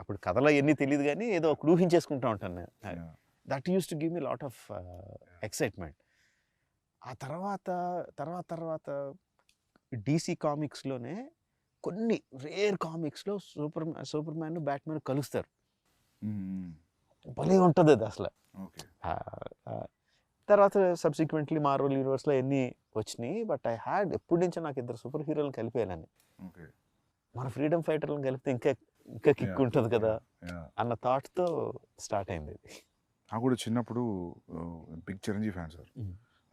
అప్పుడు కథలో ఎన్ని తెలియదు కానీ ఏదో ఒక ఊహించేసుకుంటూ ఉంటాను నేను. That use to give me lot of excitement. ఆ తర్వాత DC కామిక్స్లోనే కొన్ని రేర్ కామిక్స్లో సూపర్ మ్యాన్ బ్యాట్మెన్ కలుస్తారు, భలే ఉంటుంది అది అసలు. తర్వాత సబ్సిక్వెంట్లీ మార్వెల్ యూనివర్స్లో ఎన్ని వచ్చినాయి, బట్ ఐ హ్యాడ్ ఎప్పటి నుంచో నాకు ఇద్దరు సూపర్ హీరోలను కలిపేయాలని, మన ఫ్రీడమ్ ఫైటర్లను కలిపితే ఇంకా కిక్ ఉంటుంది కదా అన్న థాట్తో స్టార్ట్ అయింది ఇది. నాకు కూడా చిన్నప్పుడు బిగ్ చిరంజీవి ఫ్యాన్ సార్.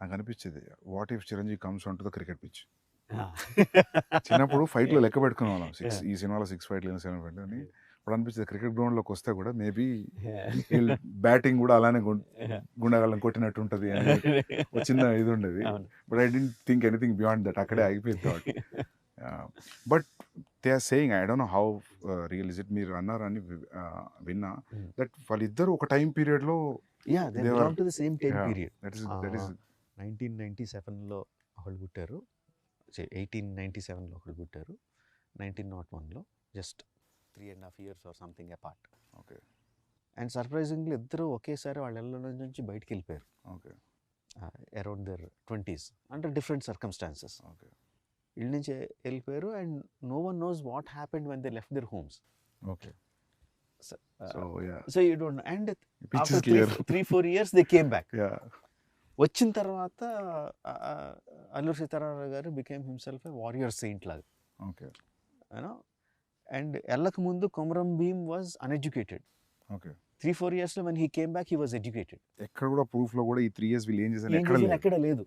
నాకు అనిపించేది, what if Chiranjeevi comes on to the cricket pitch. చిన్నప్పుడు ఫైట్లో లెక్క పెట్టుకునే వాళ్ళం, ఈ సినిమాలో 6 ఫైట్లు 7 ఫైట్లు అని. ఇప్పుడు అనిపించేది క్రికెట్ గ్రౌండ్లోకి వస్తే కూడా మేబీ బ్యాటింగ్ కూడా అలానే గుండెగాళ్ళని కొట్టినట్టు ఉంటుంది అని ఒక చిన్న ఇది ఉండేది. But I don't think anything beyond that, అక్కడే ఆగిపోయింది thought. But they are saying, I don't know how real is it, మీరు అన్నారని విన్నా, దట్ వాళ్ళిద్దరు ఒక టైం పీరియడ్లో 1997లో ఒకళ్ళు పుట్టారు, 1897లో ఒకళ్ళు పుట్టారు, 1901లో, just 3.5 years or something apart. ఓకే. అండ్ సర్ప్రైజింగ్లీ ఇద్దరు ఒకేసారి వాళ్ళ ఇళ్ళ నుంచి బయటికి వెళ్ళిపోయారు. ఓకే. Around their 20s under different circumstances. Okay ఇళ్ళ నుంచి వెళ్ళిపోయారు and no one knows what happened when they left their homes. Okay so yeah so you don't know. And pitch after is clear 3-4 years they came back. Yeah వచ్చిన తర్వాత అల్లూరి సీతారామరావు గారు became himself a warrior Saint లాగా, okay you know. And వెళ్ళక ముందు Komaram Bheem was uneducated. Okay 3-4 years when he came back he was educated. ఎక్కడ కూడా proof లో కూడా ఈ 3 years వీళ్ళు ఏం చేశారు ఎక్కడ లేదు, ఎక్కడ లేదు.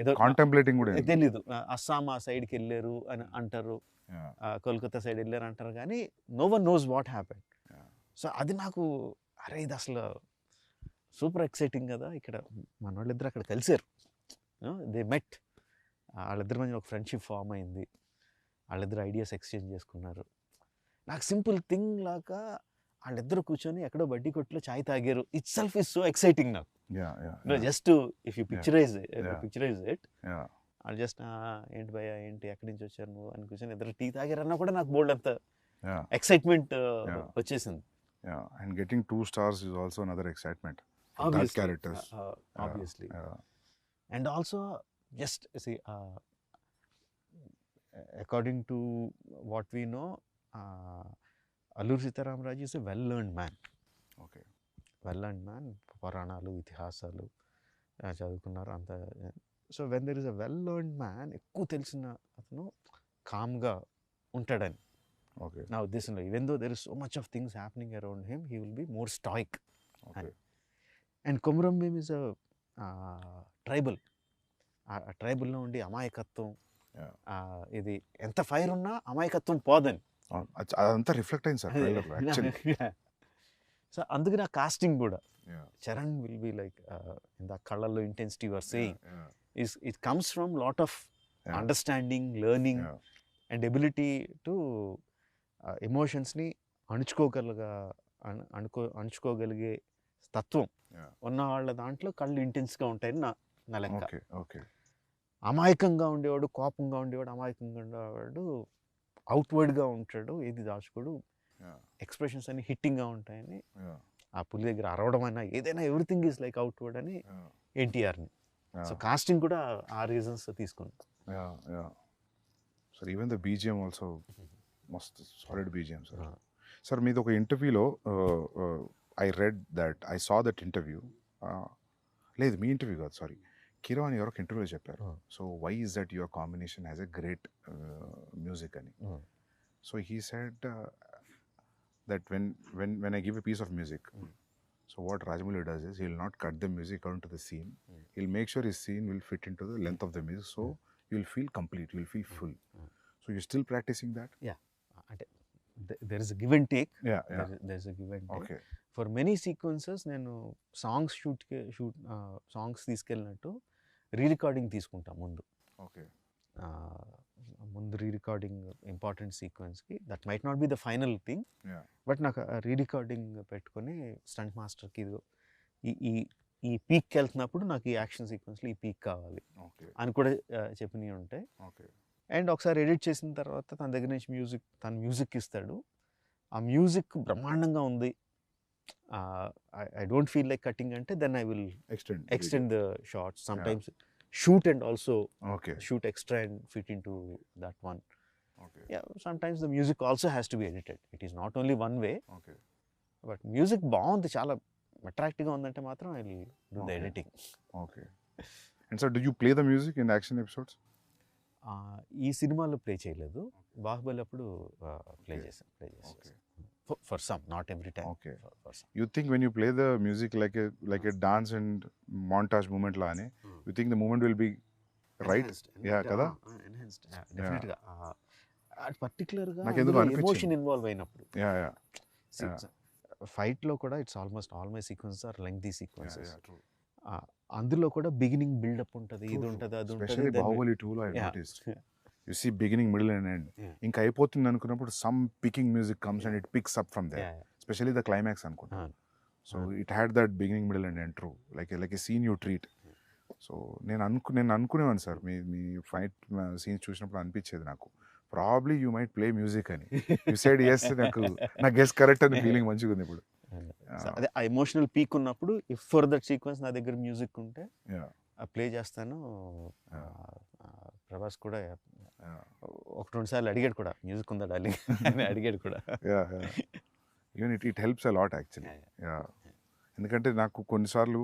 ఏదో కాంటెంప్లేటింగ్ కూడా తెలీదు. అస్సాం ఆ సైడ్కి వెళ్ళారు అని అంటారు, కోల్కతా సైడ్ వెళ్ళారు అంటారు, కానీ no one knows what happen. So అది నాకు అరే ఇది అసలు సూపర్ ఎక్సైటింగ్ కదా. ఇక్కడ మన వాళ్ళిద్దరు అక్కడ కలిసారు, దే మెట్, వాళ్ళిద్దరి మధ్య ఒక ఫ్రెండ్షిప్ ఫామ్ అయింది, వాళ్ళిద్దరు ఐడియాస్ ఎక్స్చేంజ్ చేసుకున్నారు. నాకు సింపుల్ థింగ్ లాగా వాళ్ళిద్దరు కూర్చొని ఎక్కడో బడ్డీ కొట్టులో చాయ్ తాగారు, itself is so exciting నాకు. Just if you picturise it, వాళ్ళు జస్ట్ ఏంటి భయ్యా ఏంటి ఎక్కడి నుంచి వచ్చారు నువ్వు అని కూర్చొని ఇద్దరు టీ తాగారన్నా కూడా నాకు బోల్డ్ అంత ఎక్సైట్మెంట్ వచ్చేసింది. And getting 2 stars is also another excitement. That characters obviously. And also just see, according to what we know, Alluri Sitaramraju is a well-learned man. Okay. Well-learned man. పురాణాలు ఇతిహాసాలు చదువుకున్నారు అంత. So when there is a వెల్-learned man, ఎక్కువ తెలిసిన అతను కామ్గా ఉంటాడని Okay. నా ఉద్దేశంలో. Even though there is so much of things happening around him, he will be more stoic. Okay. And Komaram Bheem is a tribal. ఆ ట్రైబల్లో ఉండి అమాయకత్వం, ఇది ఎంత ఫైర్ ఉన్నా అమాయకత్వం పోదని అదంతా రిఫ్లెక్ట్ అయింది సార్ ట్రైలర్ లో యాక్చువల్లీ. సో అందుకని ఆ కాస్టింగ్ కూడా Charan will be like in the కళ్ళల్లో intensity your saying it comes from lot of understanding, learning and ability to ఎమోషన్స్ని అణుచుకోగలిగే తత్వం ఉన్న వాళ్ళ దాంట్లో కళ్ళు ఇంటెన్స్గా ఉంటాయని నా లెక్క. అమాయకంగా ఉండేవాడు, కోపంగా ఉండేవాడు, అమాయకంగా ఉండేవాడు అవుట్వర్డ్గా ఉంటాడు, ఏది దాచుకోడు, ఎక్స్ప్రెషన్స్ అన్ని హిట్టింగ్గా ఉంటాయని. ఆ పులి దగ్గర అరవడం అయినా ఏదైనా ఎవ్రీథింగ్ ఈజ్ లైక్ అవుట్వర్డ్ అని ఎన్టీఆర్ని. సో కాస్టింగ్ కూడా ఆ రీజన్స్ తీసుకున్నాం. Sir even the BGM also మస్త్ సాలిడ్ బీజిఎం సార్. సార్ మీది ఒక ఇంటర్వ్యూలో I read that I saw that interview, లేదు మీ ఇంటర్వ్యూ కాదు సారీ, కిరాన్ ఎవరో ఒక ఇంటర్వ్యూలో చెప్పారు. So why is that your combination has a great music అని. So he said that when I give a piece of music, so what Rajamouli does is he'll not cut the music according to the scene. He'll make sure his scene will fit into the length of the music, so you'll feel complete, you'll feel full. So you're still practicing that? Yeah, there is a give and take. There's a give and take. Okay. For many sequences నేను songs songs తీసుకెళ్ళినట్టు rerecording తీసుకుంటా ముందు. Okay. ముందు rerecording important సీక్వెన్స్కి, that might not be the final thing, but నాకు rerecording పెట్టుకొని stunt మాస్టర్కి ఇదిగో ఈ పీక్కి వెళ్తున్నప్పుడు నాకు ఈ యాక్షన్ సీక్వెన్స్లో ఈ పీక్ కావాలి అని కూడా చెప్పినవి ఉంటాయి. అండ్ ఒకసారి ఎడిట్ చేసిన తర్వాత తన దగ్గర నుంచి మ్యూజిక్ ఇస్తాడు, ఆ మ్యూజిక్ బ్రహ్మాండంగా ఉంది, I don't feel like cutting అంటే then I will extend the shots, sometimes shoot and also shoot extra and fit into that one. Sometimes the music also has to be edited. It is not only one way. But music బాగుంది, చాలా అట్రాక్టివ్గా ఉందంటే మాత్రం I will do the editing. And so do you play the music in the action episodes? ఈ సినిమాలో play చేయలేదు, బాహుబలి అప్పుడు play చేశాను. For some, not every time. For some. You think when you play the music like a dance and montage moment la ane, you think the moment will be right? Kada? Enhanced. Definitely. Particular ga emotion involve అయినప్పుడు. Fight లో కూడా it's almost all my sequences are lengthy sequences. True. అందులో కూడా beginning buildup ఉంటుంది, ఇది ఉంటుంది, అది ఉంటుంది. Especially Bahubali 2 లో I noticed. You see beginning, middle and end. ఇంకా అయిపోతుంది అనుకున్నప్పుడు some picking music comes and it picks up from there. Especially the climax అనుకుంటా. So it had that beginning, middle and end, true. Like a scene you treat. So నేను అనుకునేవాను sir, మీ fight scenes చూసినప్పుడు అనిపించేది నాకు, probably you might play music అని. You side yes, నా guess correct అని feeling మంచిగా ఉంది ఇప్పుడు. అదే ఆ ఎమోషనల్ పీక్ ఉన్నప్పుడు ఇఫ్ ఫర్ దట్ సీక్వెన్స్ నా దగ్గర మ్యూజిక్ ఉంటే ప్లే చేస్తాను. ప్రభాస్ కూడా ఒక 2 సార్లు అడిగాడు కూడా, మ్యూజిక్ ఉందా డార్లింగ్ అని అడిగాడు కూడా. Even it helps a lot actually. ఎందుకంటే నాకు కొన్నిసార్లు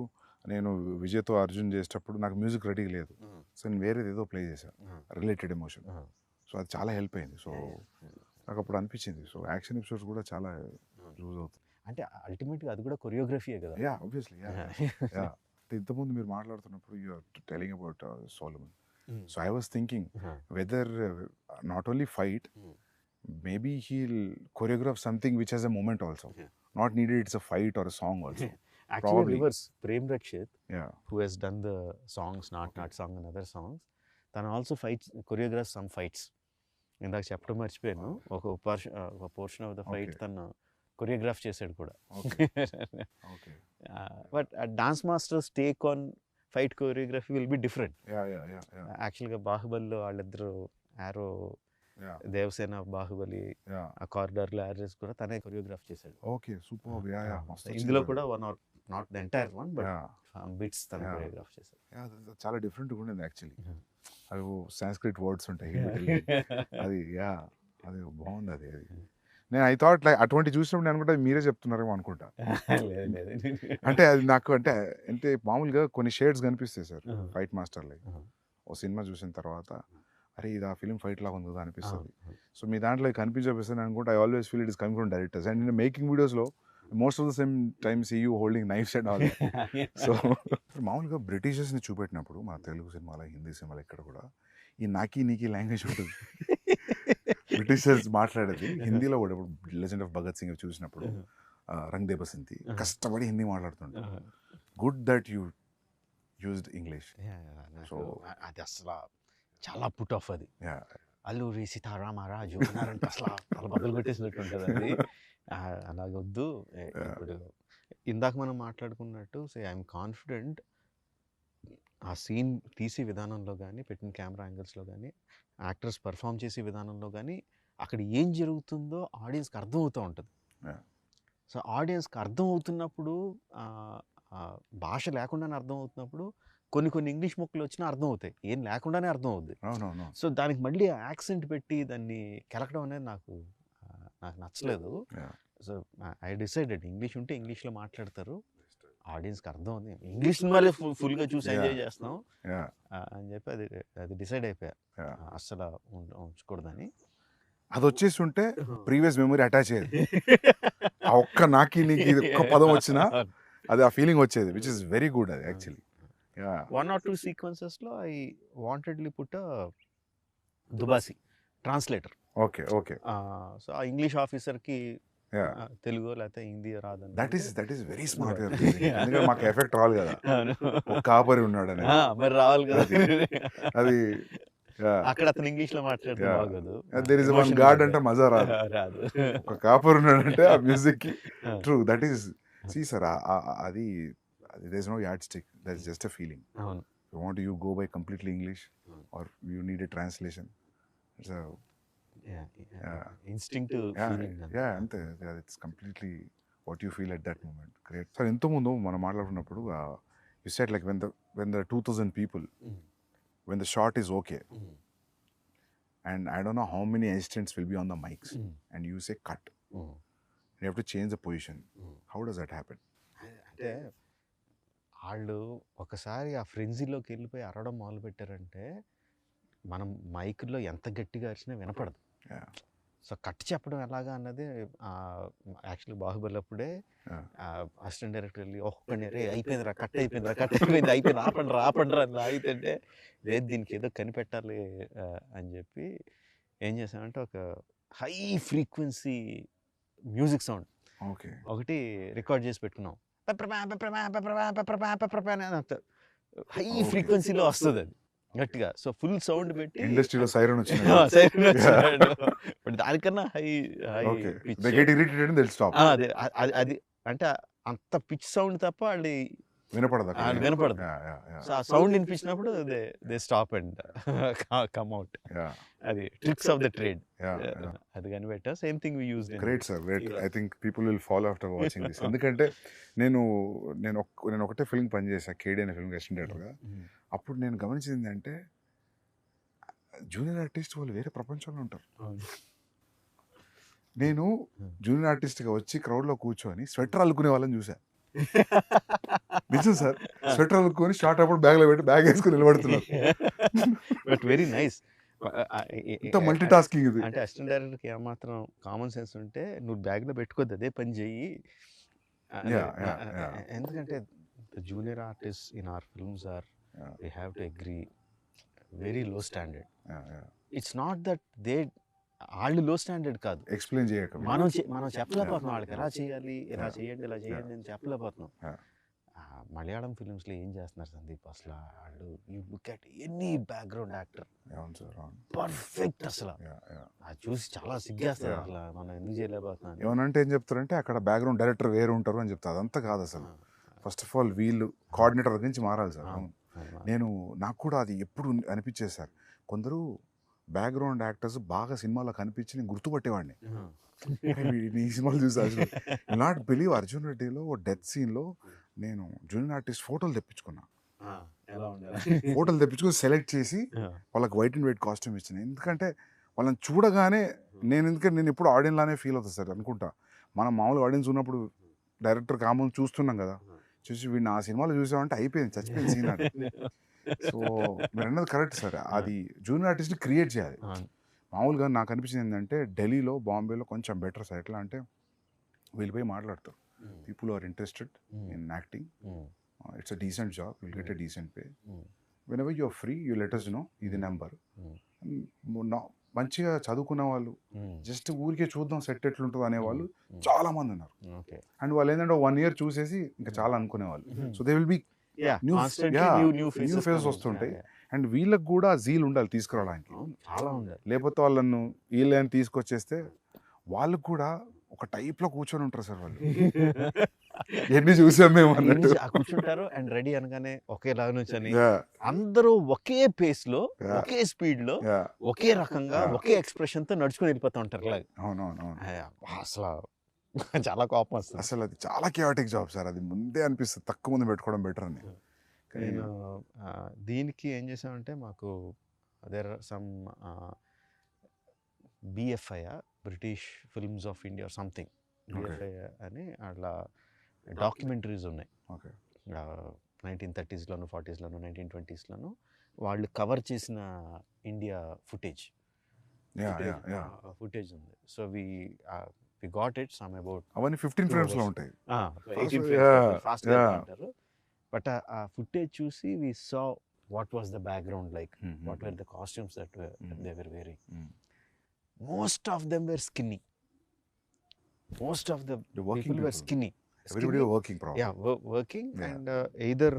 నేను విజయ్తో అర్జున్ చేసేటప్పుడు నాకు మ్యూజిక్ రెడీ లేదు, సో నేను వేరేది ఏదో ప్లే చేశాను రిలేటెడ్ ఎమోషన్, సో అది చాలా హెల్ప్ అయింది. సో నాకు అప్పుడు అనిపించింది, సో యాక్షన్ ఎపిసోడ్స్ కూడా చాలా యూజ్ అవుతుంది. అంటే అల్టిమేట్గా అది కూడా కొరియోగ్రఫీయే కదా. ఆబ్వియస్లీ. ఇంతకుముందు మీరు మాట్లాడుతున్నప్పుడు you are telling about Solomon. So I was thinking whether not only fight, maybe he'll choreograph something which has a moment also. Not needed it's a fight or a song also. Actually, Probably. reverse. Prem Rakshit, who has done the songs, Not Song and other songs, then also fights, choreographs some fights. ఇందాక చెప్పడం మర్చిపోయాను, ఒక portion of the fight తను choreograph చేశాడు కూడా. But dance masters take on fight choreography will be different. యాక్చువల్గా బాహుబలిలో వాళ్ళిద్దరు ఆరో, దేవసేన బాహుబలి ఆ కారిడార్లో యారేస్ కూడా తనే కొరియోగ్రాఫ్ చేశాడు. Okay, super. ఇందులో కూడా one or not the entire one but bits తను కొరియోగ్రాఫ్ చేశాడు. చాలా డిఫరెంట్గా ఉండింది యాక్చువల్లీ. అవి సాంస్క్రిట్ వర్డ్స్ ఉంటాయి అది అది బాగుంది. అది నేను ఐ థాట్ లైక్ అటువంటి చూసినప్పుడు నేను అనుకుంటా మీరే చెప్తున్నారేమో అనుకుంటా. అంటే అది నాకు అంటే మామూలుగా కొన్ని షేడ్స్ కనిపిస్తాయి సార్ ఫైట్ మాస్టర్లే. ఓ సినిమా చూసిన తర్వాత అరే ఇది ఆ ఫిలిం ఫైట్ లాగా ఉంది కదా అనిపిస్తుంది. సో మీ దాంట్లో కనిపించపిస్తుంది అనుకుంటే I always feel it is coming from directors. And నేను మేకింగ్ వీడియోస్లో most of the same time see you holding knives and all. So మామూలుగా బ్రిటిషర్స్ని చూపెట్టినప్పుడు మన తెలుగు సినిమాలో, హిందీ సినిమాలో ఇక్కడ కూడా ఈ నాకీ నీకీ లాంగ్వేజ్ ఉంటుంది. బ్రిటిషర్స్ మాట్లాడేది హిందీలో కూడా. ఇప్పుడు లెజెండ్ ఆఫ్ భగత్ సింగ్ చూసినప్పుడు రంగ్ దే బసంతి కష్టపడి హిందీ మాట్లాడుతుంటారు. Good that you used English. So అది అసలు చాలా పుట్ ఆఫ్. అది అల్లూరి సీతారామరాజు అన్నారంటే అసలు చాలా బదులు కొట్టేసినట్టు ఉంటుంది అది. అలాగొద్దు. ఇప్పుడు ఇందాక మనం మాట్లాడుకున్నట్టు ఐఎమ్ కాన్ఫిడెంట్ ఆ సీన్ తీసే విధానంలో కానీ, పెట్టిన కెమెరా యాంగిల్స్లో కానీ, యాక్టర్స్ పర్ఫామ్ చేసే విధానంలో కానీ అక్కడ ఏం జరుగుతుందో ఆడియన్స్కి అర్థం అవుతూ ఉంటుంది. సో ఆడియన్స్కి అర్థం అవుతున్నప్పుడు, భాష లేకుండానే అర్థం అవుతున్నప్పుడు కొన్ని ఇంగ్లీష్ మొక్కలు వచ్చినా అర్థం అవుతాయి, ఏం లేకుండానే అర్థం అవుద్ది. సో దానికి మళ్ళీ యాక్సెంట్ పెట్టి దాన్ని కెలకడం అనేది నాకు నచ్చలేదు. సో ఐ డిసైడెడ్ ఇంగ్లీష్ ఉంటే ఇంగ్లీష్లో మాట్లాడతారు, ఆడియన్స్కి అర్థం ఉంది, ఇంగ్లీష్ సినిమాలే ఫుల్గా చూసి ఎంజాయ్ చేస్తాం అని చెప్పి అది డిసైడ్ అయిపోయా అస్సలు ఉంచకూడదని. అది వచ్చేసి ఉంటే ప్రీవియస్ మెమరీ అటాచ్ అయ్యేది. ఆ ఒక్క నాకి నీకు ఒక్క పదం వచ్చినా అది ఆ ఫీలింగ్ వచ్చేది, విచ్ ఇస్ వెరీ గుడ్. అది యాక్చువల్లీ 1 or 2 సీక్వెన్సెస్లో ఐ వాంటెడ్లీ పుట్ దుబాసి ట్రాన్స్లేటర్. ఓకే. సో ఆ ఇంగ్లీష్ ఆఫీసర్కి తెలుగు లేకపోతే హిందీ రాదని. That is very smart. ఎందుకంటే మాకు ఎఫెక్ట్ రావాలి కదా, ఒక కాపరి ఉన్నాడని మరి రావాలి కదా. అది అక్కడ అతను ఇంగ్లీష్ లో మాట్లాడితే బాగోదు. దేర్ ఇస్ వన్ గాడ్ అంటే మజా రాదు. ఒక కాపర్ ఉన్నాడంటే ఆ మ్యూజిక్ కి. True, that is see sir. అది there is no yardstick, that is just a feeling. You want you go by completely English or you need a translation. It's instinctive feeling. అంతే, it's completely what you feel at that moment. Great sir. ఇంతకుముందు మనం మాట్లాడుకున్నప్పుడు you said like when the 2000 people, when the shot is okay, and I don't know how many assistants will be on the mics, and you say cut, you have to change the position. How does that happen? అంటే వాళ్ళు ఒకసారి ఆ ఫ్రెంజీలోకి వెళ్ళిపోయి అరవడం మొదలు పెట్టారంటే మనం మైక్లో ఎంత గట్టిగా అరిచినా వినపడదు. సో కట్ చెప్పడం ఎలాగా అన్నది యాక్చువల్లీ బాహుబలి అప్పుడే అసిస్టెంట్ డైరెక్టర్ వెళ్ళి ఒక్కనే రే అయిపోయిందిరా, కట్ అయిపోయింది ఆపండి అని ఆగితే లేదు దీనికి ఏదో కనిపెట్టాలి అని చెప్పి ఏం చేసామంటే ఒక హై ఫ్రీక్వెన్సీ మ్యూజిక్ సౌండ్ ఒకటి రికార్డ్ చేసి పెట్టుకున్నాం. హై ఫ్రీక్వెన్సీలో వస్తుంది అది గట్టిగా. సో ఫుల్ సౌండ్ పెట్టి ఇండస్ట్రీలో సైరన్ వచ్చింది. దానికన్నా హై అది అంటే అంత పిచ్ సౌండ్ తప్ప వాళ్ళు వినపడదు. సో ఆ సౌండ్ వినిపించినప్పుడు they stop and come out. అది ట్రిక్స్ ఆఫ్ ద ట్రేడ్. అది కనిపెట్టా. Same thing we used. Great sir, great. I think people will follow after watching this. ఎందుకంటే నేను ఒకటే ఫిల్మ్ పనిచేసా, కేడీ అనే ఫిల్మ్ అసిస్టెంట్ డైరెక్టర్గా. అప్పుడు నేను గమనించింది ఏంటంటే జూనియర్ ఆర్టిస్ట్ వాళ్ళు వేరే ప్రపంచంలో ఉంటారు. నేను జూనియర్ ఆర్టిస్ట్గా వచ్చి క్రౌడ్లో కూర్చొని స్వెటర్ అల్లుకునే వాళ్ళని చూసా. నిజం సార్, స్వెటర్ అల్లుకొని షార్ట్ అప్పుడు బ్యాగ్లో పెట్టి బ్యాగ్ వేసుకుని నిలబడుతున్నారు. But very nice. ఇంత మల్టీ టాస్కింగ్ ఇది. అంటే అసిస్టెంట్ డైరెక్టర్కి ఏమాత్రం కామన్ సెన్స్ ఉంటే నువ్వు బ్యాగ్లో పెట్టుకోద్దు, అదే పని చెయ్యి. ఎందుకంటే junior artist in our films are we have to agree very low standard. It's not that they వాళ్ళు లో స్టాండర్డ్ కాదు, ఎక్స్ప్లెయిన్ చేయక మనం చెప్పలేకపోతున్నాం వాళ్ళకి ఎలా చేయాలి, ఇలా చేయండి, ఇలా చేయండి అని చెప్పలేకపోతున్నాం. మలయాళం ఫిలిమ్స్లో ఏం చేస్తున్నారు సందీప్ అసలు, వాళ్ళు you look at any background actor perfect అసలు. అది చూసి చాలా సిగ్గేస్తారు అసలు, మనం ఎందుకు చేయలేకపోతున్నాం. ఏమనంటే ఏం చెప్తారంటే అక్కడ బ్యాక్గ్రౌండ్ డైరెక్టర్ వేరు ఉంటారు అని చెప్తారు. అదంతా కాదు అసలు. ఫస్ట్ ఆఫ్ ఆల్ వీళ్ళు కోఆర్డినేటర్ నుంచి మారాలి సార్. నాకు కూడా అది ఎప్పుడు అనిపించేది సార్, కొందరు బ్యాక్గ్రౌండ్ యాక్టర్స్ బాగా సినిమాలో కనిపించి నేను గుర్తుపట్టేవాడిని. ఈ సినిమాలు చూసి నాట్ బిలీవ్ అర్జున్ రెడ్డిలో డెత్ సీన్లో నేను జూనియర్ ఆర్టిస్ట్ ఫోటోలు తెప్పించుకున్నా. ఫోటోలు తెప్పించుకొని సెలెక్ట్ చేసి వాళ్ళకి వైట్ అండ్ వైట్ కాస్ట్యూమ్ ఇచ్చిన. ఎందుకంటే వాళ్ళని చూడగానే నేను ఎప్పుడు ఆడియన్స్ లానే ఫీల్ అవుతుంది సార్ అనుకుంటా. మనం మామూలు ఆడియన్స్ ఉన్నప్పుడు డైరెక్టర్ కామన్ చూస్తున్నాం కదా, చూసి వీడిని ఆ సినిమాలో చూసామంటే అయిపోయింది, చచ్చిపోయింది సీన్ అని. సో మీరు అన్నది కరెక్ట్ సార్, అది జూనియర్ ఆర్టిస్ట్ని క్రియేట్ చేయాలి. మామూలుగా నాకు అనిపించింది ఏంటంటే ఢిల్లీలో, బాంబేలో కొంచెం బెటర్ సార్. ఎట్లా అంటే వీళ్ళు పోయి మాట్లాడతారు, people are interested in acting, it's a decent job, will get a decent pay, whenever you are free you let us know, ఇది నెంబర్. మంచిగా చదువుకున్న వాళ్ళు జస్ట్ ఊరికే చూద్దాం సెట్ ఎట్లుంటుంది అనేవాళ్ళు చాలా మంది ఉన్నారు. అండ్ వాళ్ళు ఏంటంటే 1 year చూసేసి ఇంకా చాలా అనుకునేవాళ్ళు. So they will be new faces వస్తుంటాయి. అండ్ వీళ్ళకి కూడా జీల్ ఉండాలి తీసుకురావడానికి, లేకపోతే వాళ్ళను వీళ్ళని తీసుకొచ్చేస్తే వాళ్ళకు కూడా ఒక టైప్లో కూర్చొని ఉంటారు సార్ వాళ్ళు. ఎన్ని చూసాం మేము అన్నట్టు కూర్చుంటారు. అండ్ రెడీ అనగానే ఒకేలా నుంచని అందరూ ఒకే పేస్ లో, ఒకే స్పీడ్ లో, ఒకే రకంగా, ఒకే ఎక్స్ప్రెషన్ తో నడుచుకుని వెళ్ళిపోతూ ఉంటారు. అవునవును, అసలు చాలా కోపం వస్తుంది. అసలు అది చాలా కియాటిక్ జాబ్ సార్. అది ముందే అనిపిస్తుంది తక్కువ మంది పెట్టుకోవడం బెటర్ అని. నేను దీనికి ఏం చేసామంటే మాకు there are some BFI, British films of India something, BFI అని అట్లా డాక్యుమెంటరీస్ ఉన్నాయి. 1930s, 40s, 1920s వాళ్ళు కవర్ చేసిన ఇండియా ఫుటేజ్ ఉంది. So we got it some about అవన్నీ 15 frames లో ఉంటాయి, 18 frames ఫాస్ట్ గా అంటారు. బట్ ఆ ఫుటేజ్ చూసి we saw what was the background like, what were the costumes that they were wearing. Most of them were skinny. Most of the people were skinny. Everybody were working probably. Yeah, working, and either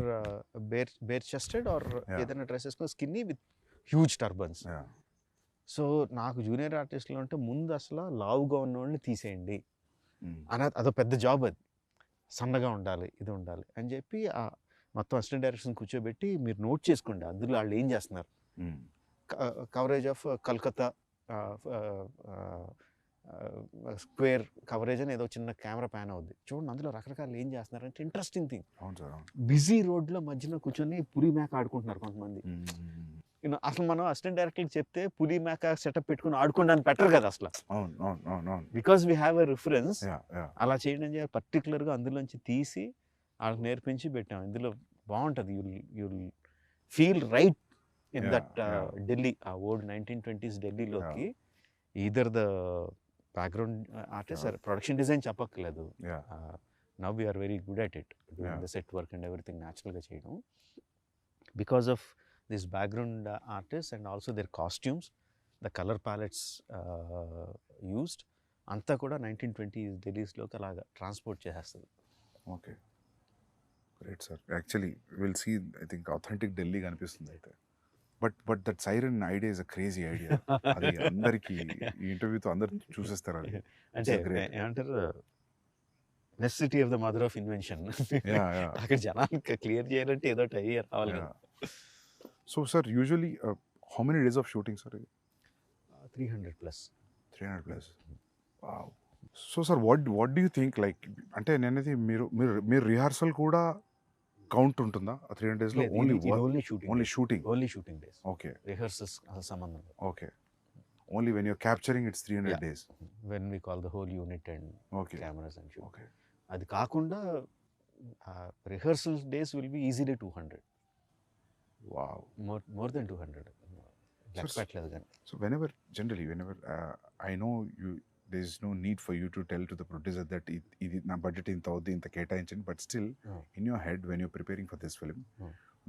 bare chested or either dresses skinny with huge turbans. So నాకు junior ఆర్టిస్ట్లో అంటే ముందు అసలు లావుగా ఉన్న వాళ్ళని తీసేయండి అని, అదో పెద్ద జాబ్. అది సన్నగా ఉండాలి, ఇది ఉండాలి అని చెప్పి మొత్తం అసిస్టెంట్ డైరెక్షన్ కూర్చోబెట్టి మీరు నోట్ చేసుకోండి అందులో వాళ్ళు ఏం చేస్తున్నారు. Coverage of Calcutta square coverage అని ఏదో చిన్న కెమెరా ప్యాన్ అవుద్ది చూడండి, అందులో రకరకాలు ఏం చేస్తున్నారు అంటే ఇంట్రెస్టింగ్ థింగ్. బిజీ రోడ్లో మధ్యలో కూర్చొని పులి మేక ఆడుకుంటున్నారు కొంతమంది. అసలు మనం అసిస్టెంట్ డైరెక్టర్ చెప్తే పులి మేక సెటప్ పెట్టుకుని ఆడుకోవడానికి పెట్టరు కదా అసలు, because we have a reference. అలా చేయడం చేయాలి పర్టికులర్గా అందులోంచి తీసి వాళ్ళకి నేర్పించి పెట్టాం. ఇందులో బాగుంటుంది, you'll feel right in that Delhi, ఆ ఓల్డ్ 1920s ఢిల్లీలోకి. Either the background artist or production design చెప్పక్కర్లేదు. Now we're very good at it, doing the set work and everything న్యాచురల్గా చేయడం, because of this background artist and also their costumes, the colour palettes used అంతా కూడా 1920s ఢిల్లీస్లోకి అలాగా transport చేసేస్తుంది. Okay, great sir. Actually will see, I think authentic Delhi కనిపిస్తుంది అయితే. But that siren idea is a crazy idea. అది అందరికి ఈ ఇంటర్వ్యూతో అందరు చూసేస్తారు. అది అంటే ఏమంటారు, necessity of the mother of invention. అక్కడ జనానికి క్లియర్ చేయాలంటే ఏదో ఐడియా రావాలి. So sir usually how many days of shooting sir? 300+. 300+. Wow. So sir what do you think, like అంటే నేనైతే మీరు రిహార్సల్ కూడా కౌంట్ ఉంటుందా 300 డేస్లో? Only shooting days. Okay rehearsals అసలు సంబంధం లేదు. Okay only when you're capturing it's 300 days. When we call the whole unit and okay cameras and shoot. Okay అది కాకుండా rehearsal days will be easily 200. Wow. More than 200 లెక్క పెట్టలేదు కానీ. So whenever I know there's no need for you to tell to the producer that ఇది నా budget ఇంత అవుద్ది ఇంత కేటాయించండి, but still in your head when you're preparing for this film,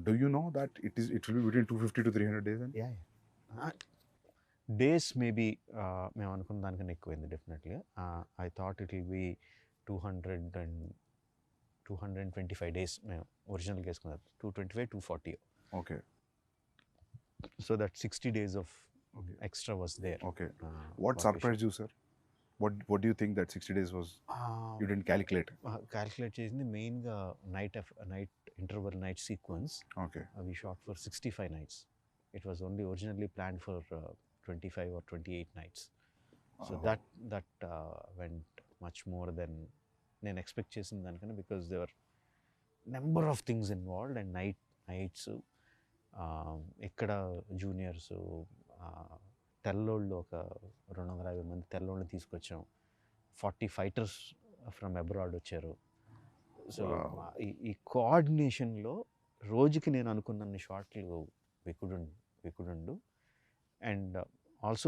do you know that it will be between 250 to 300 days? And days maybe మేము అనుకున్న దానికన్నా ఎక్కువైంది definitely. I thought it will be 225 days మేము ఒరిజినల్గా వేసుకున్నది. 225, 240. Okay. So that 60 days of extra was there. Okay. What surprised you, sir? What do you think that 60 days was? You didn't calculate? Calculate చేసింది మెయిన్గా night interval night sequence. Okay. We shot for 65 nights. It was only originally planned for 25 or 28 nights. So that went much more than నేను expect చేసిన దానికన్నా, because there were number of things involved and nights ఇక్కడ juniors తెల్లోళ్ళు ఒక 250 మంది తెల్లోళ్ళని తీసుకొచ్చాం. 40 fighters from abroad వచ్చారు. So ఈ కోఆర్డినేషన్లో రోజుకి నేను అనుకున్న షాట్లు we couldn't do. And also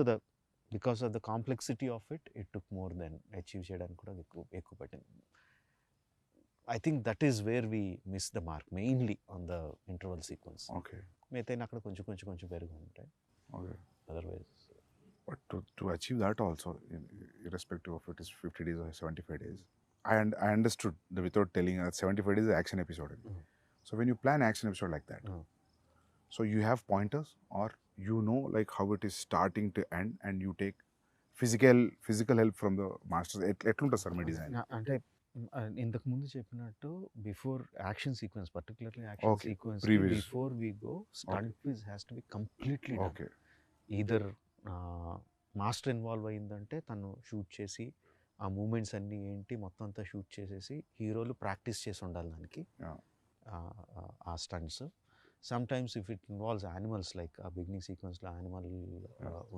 because of the complexity of it took more than achieve చేయడానికి కూడా ఎక్కువ పట్టింది. I think that is where we missed the mark, mainly on the interval sequence. Okay. మిగతా అక్కడ కొంచెం పెరుగు ఉంటాయి. Okay. Otherwise. But to achieve that also, irrespective of it is 50 days or 75 days, I understood that without telling 75 days is an action episode. So when you plan action episode like that, so you have pointers, or you know like how it is starting to end, and you take physical help from the masters. ఎట్లుంటుంది sir మీ design? అంటే ఇంతకు ముందు చెప్పినట్టు before action sequence, particularly action sequence, before we go stunt quiz has to be completely okay. Either master involve అయ్యిందంటే తను shoot చేసి ఆ మూమెంట్స్ అన్నీ ఏంటి మొత్తం అంతా షూట్ చేసేసి హీరోలు ప్రాక్టీస్ చేసి ఉండాలి దానికి ఆ stunts. Sometimes if it involves animals, like a beginning సీక్వెన్స్లో యానిమల్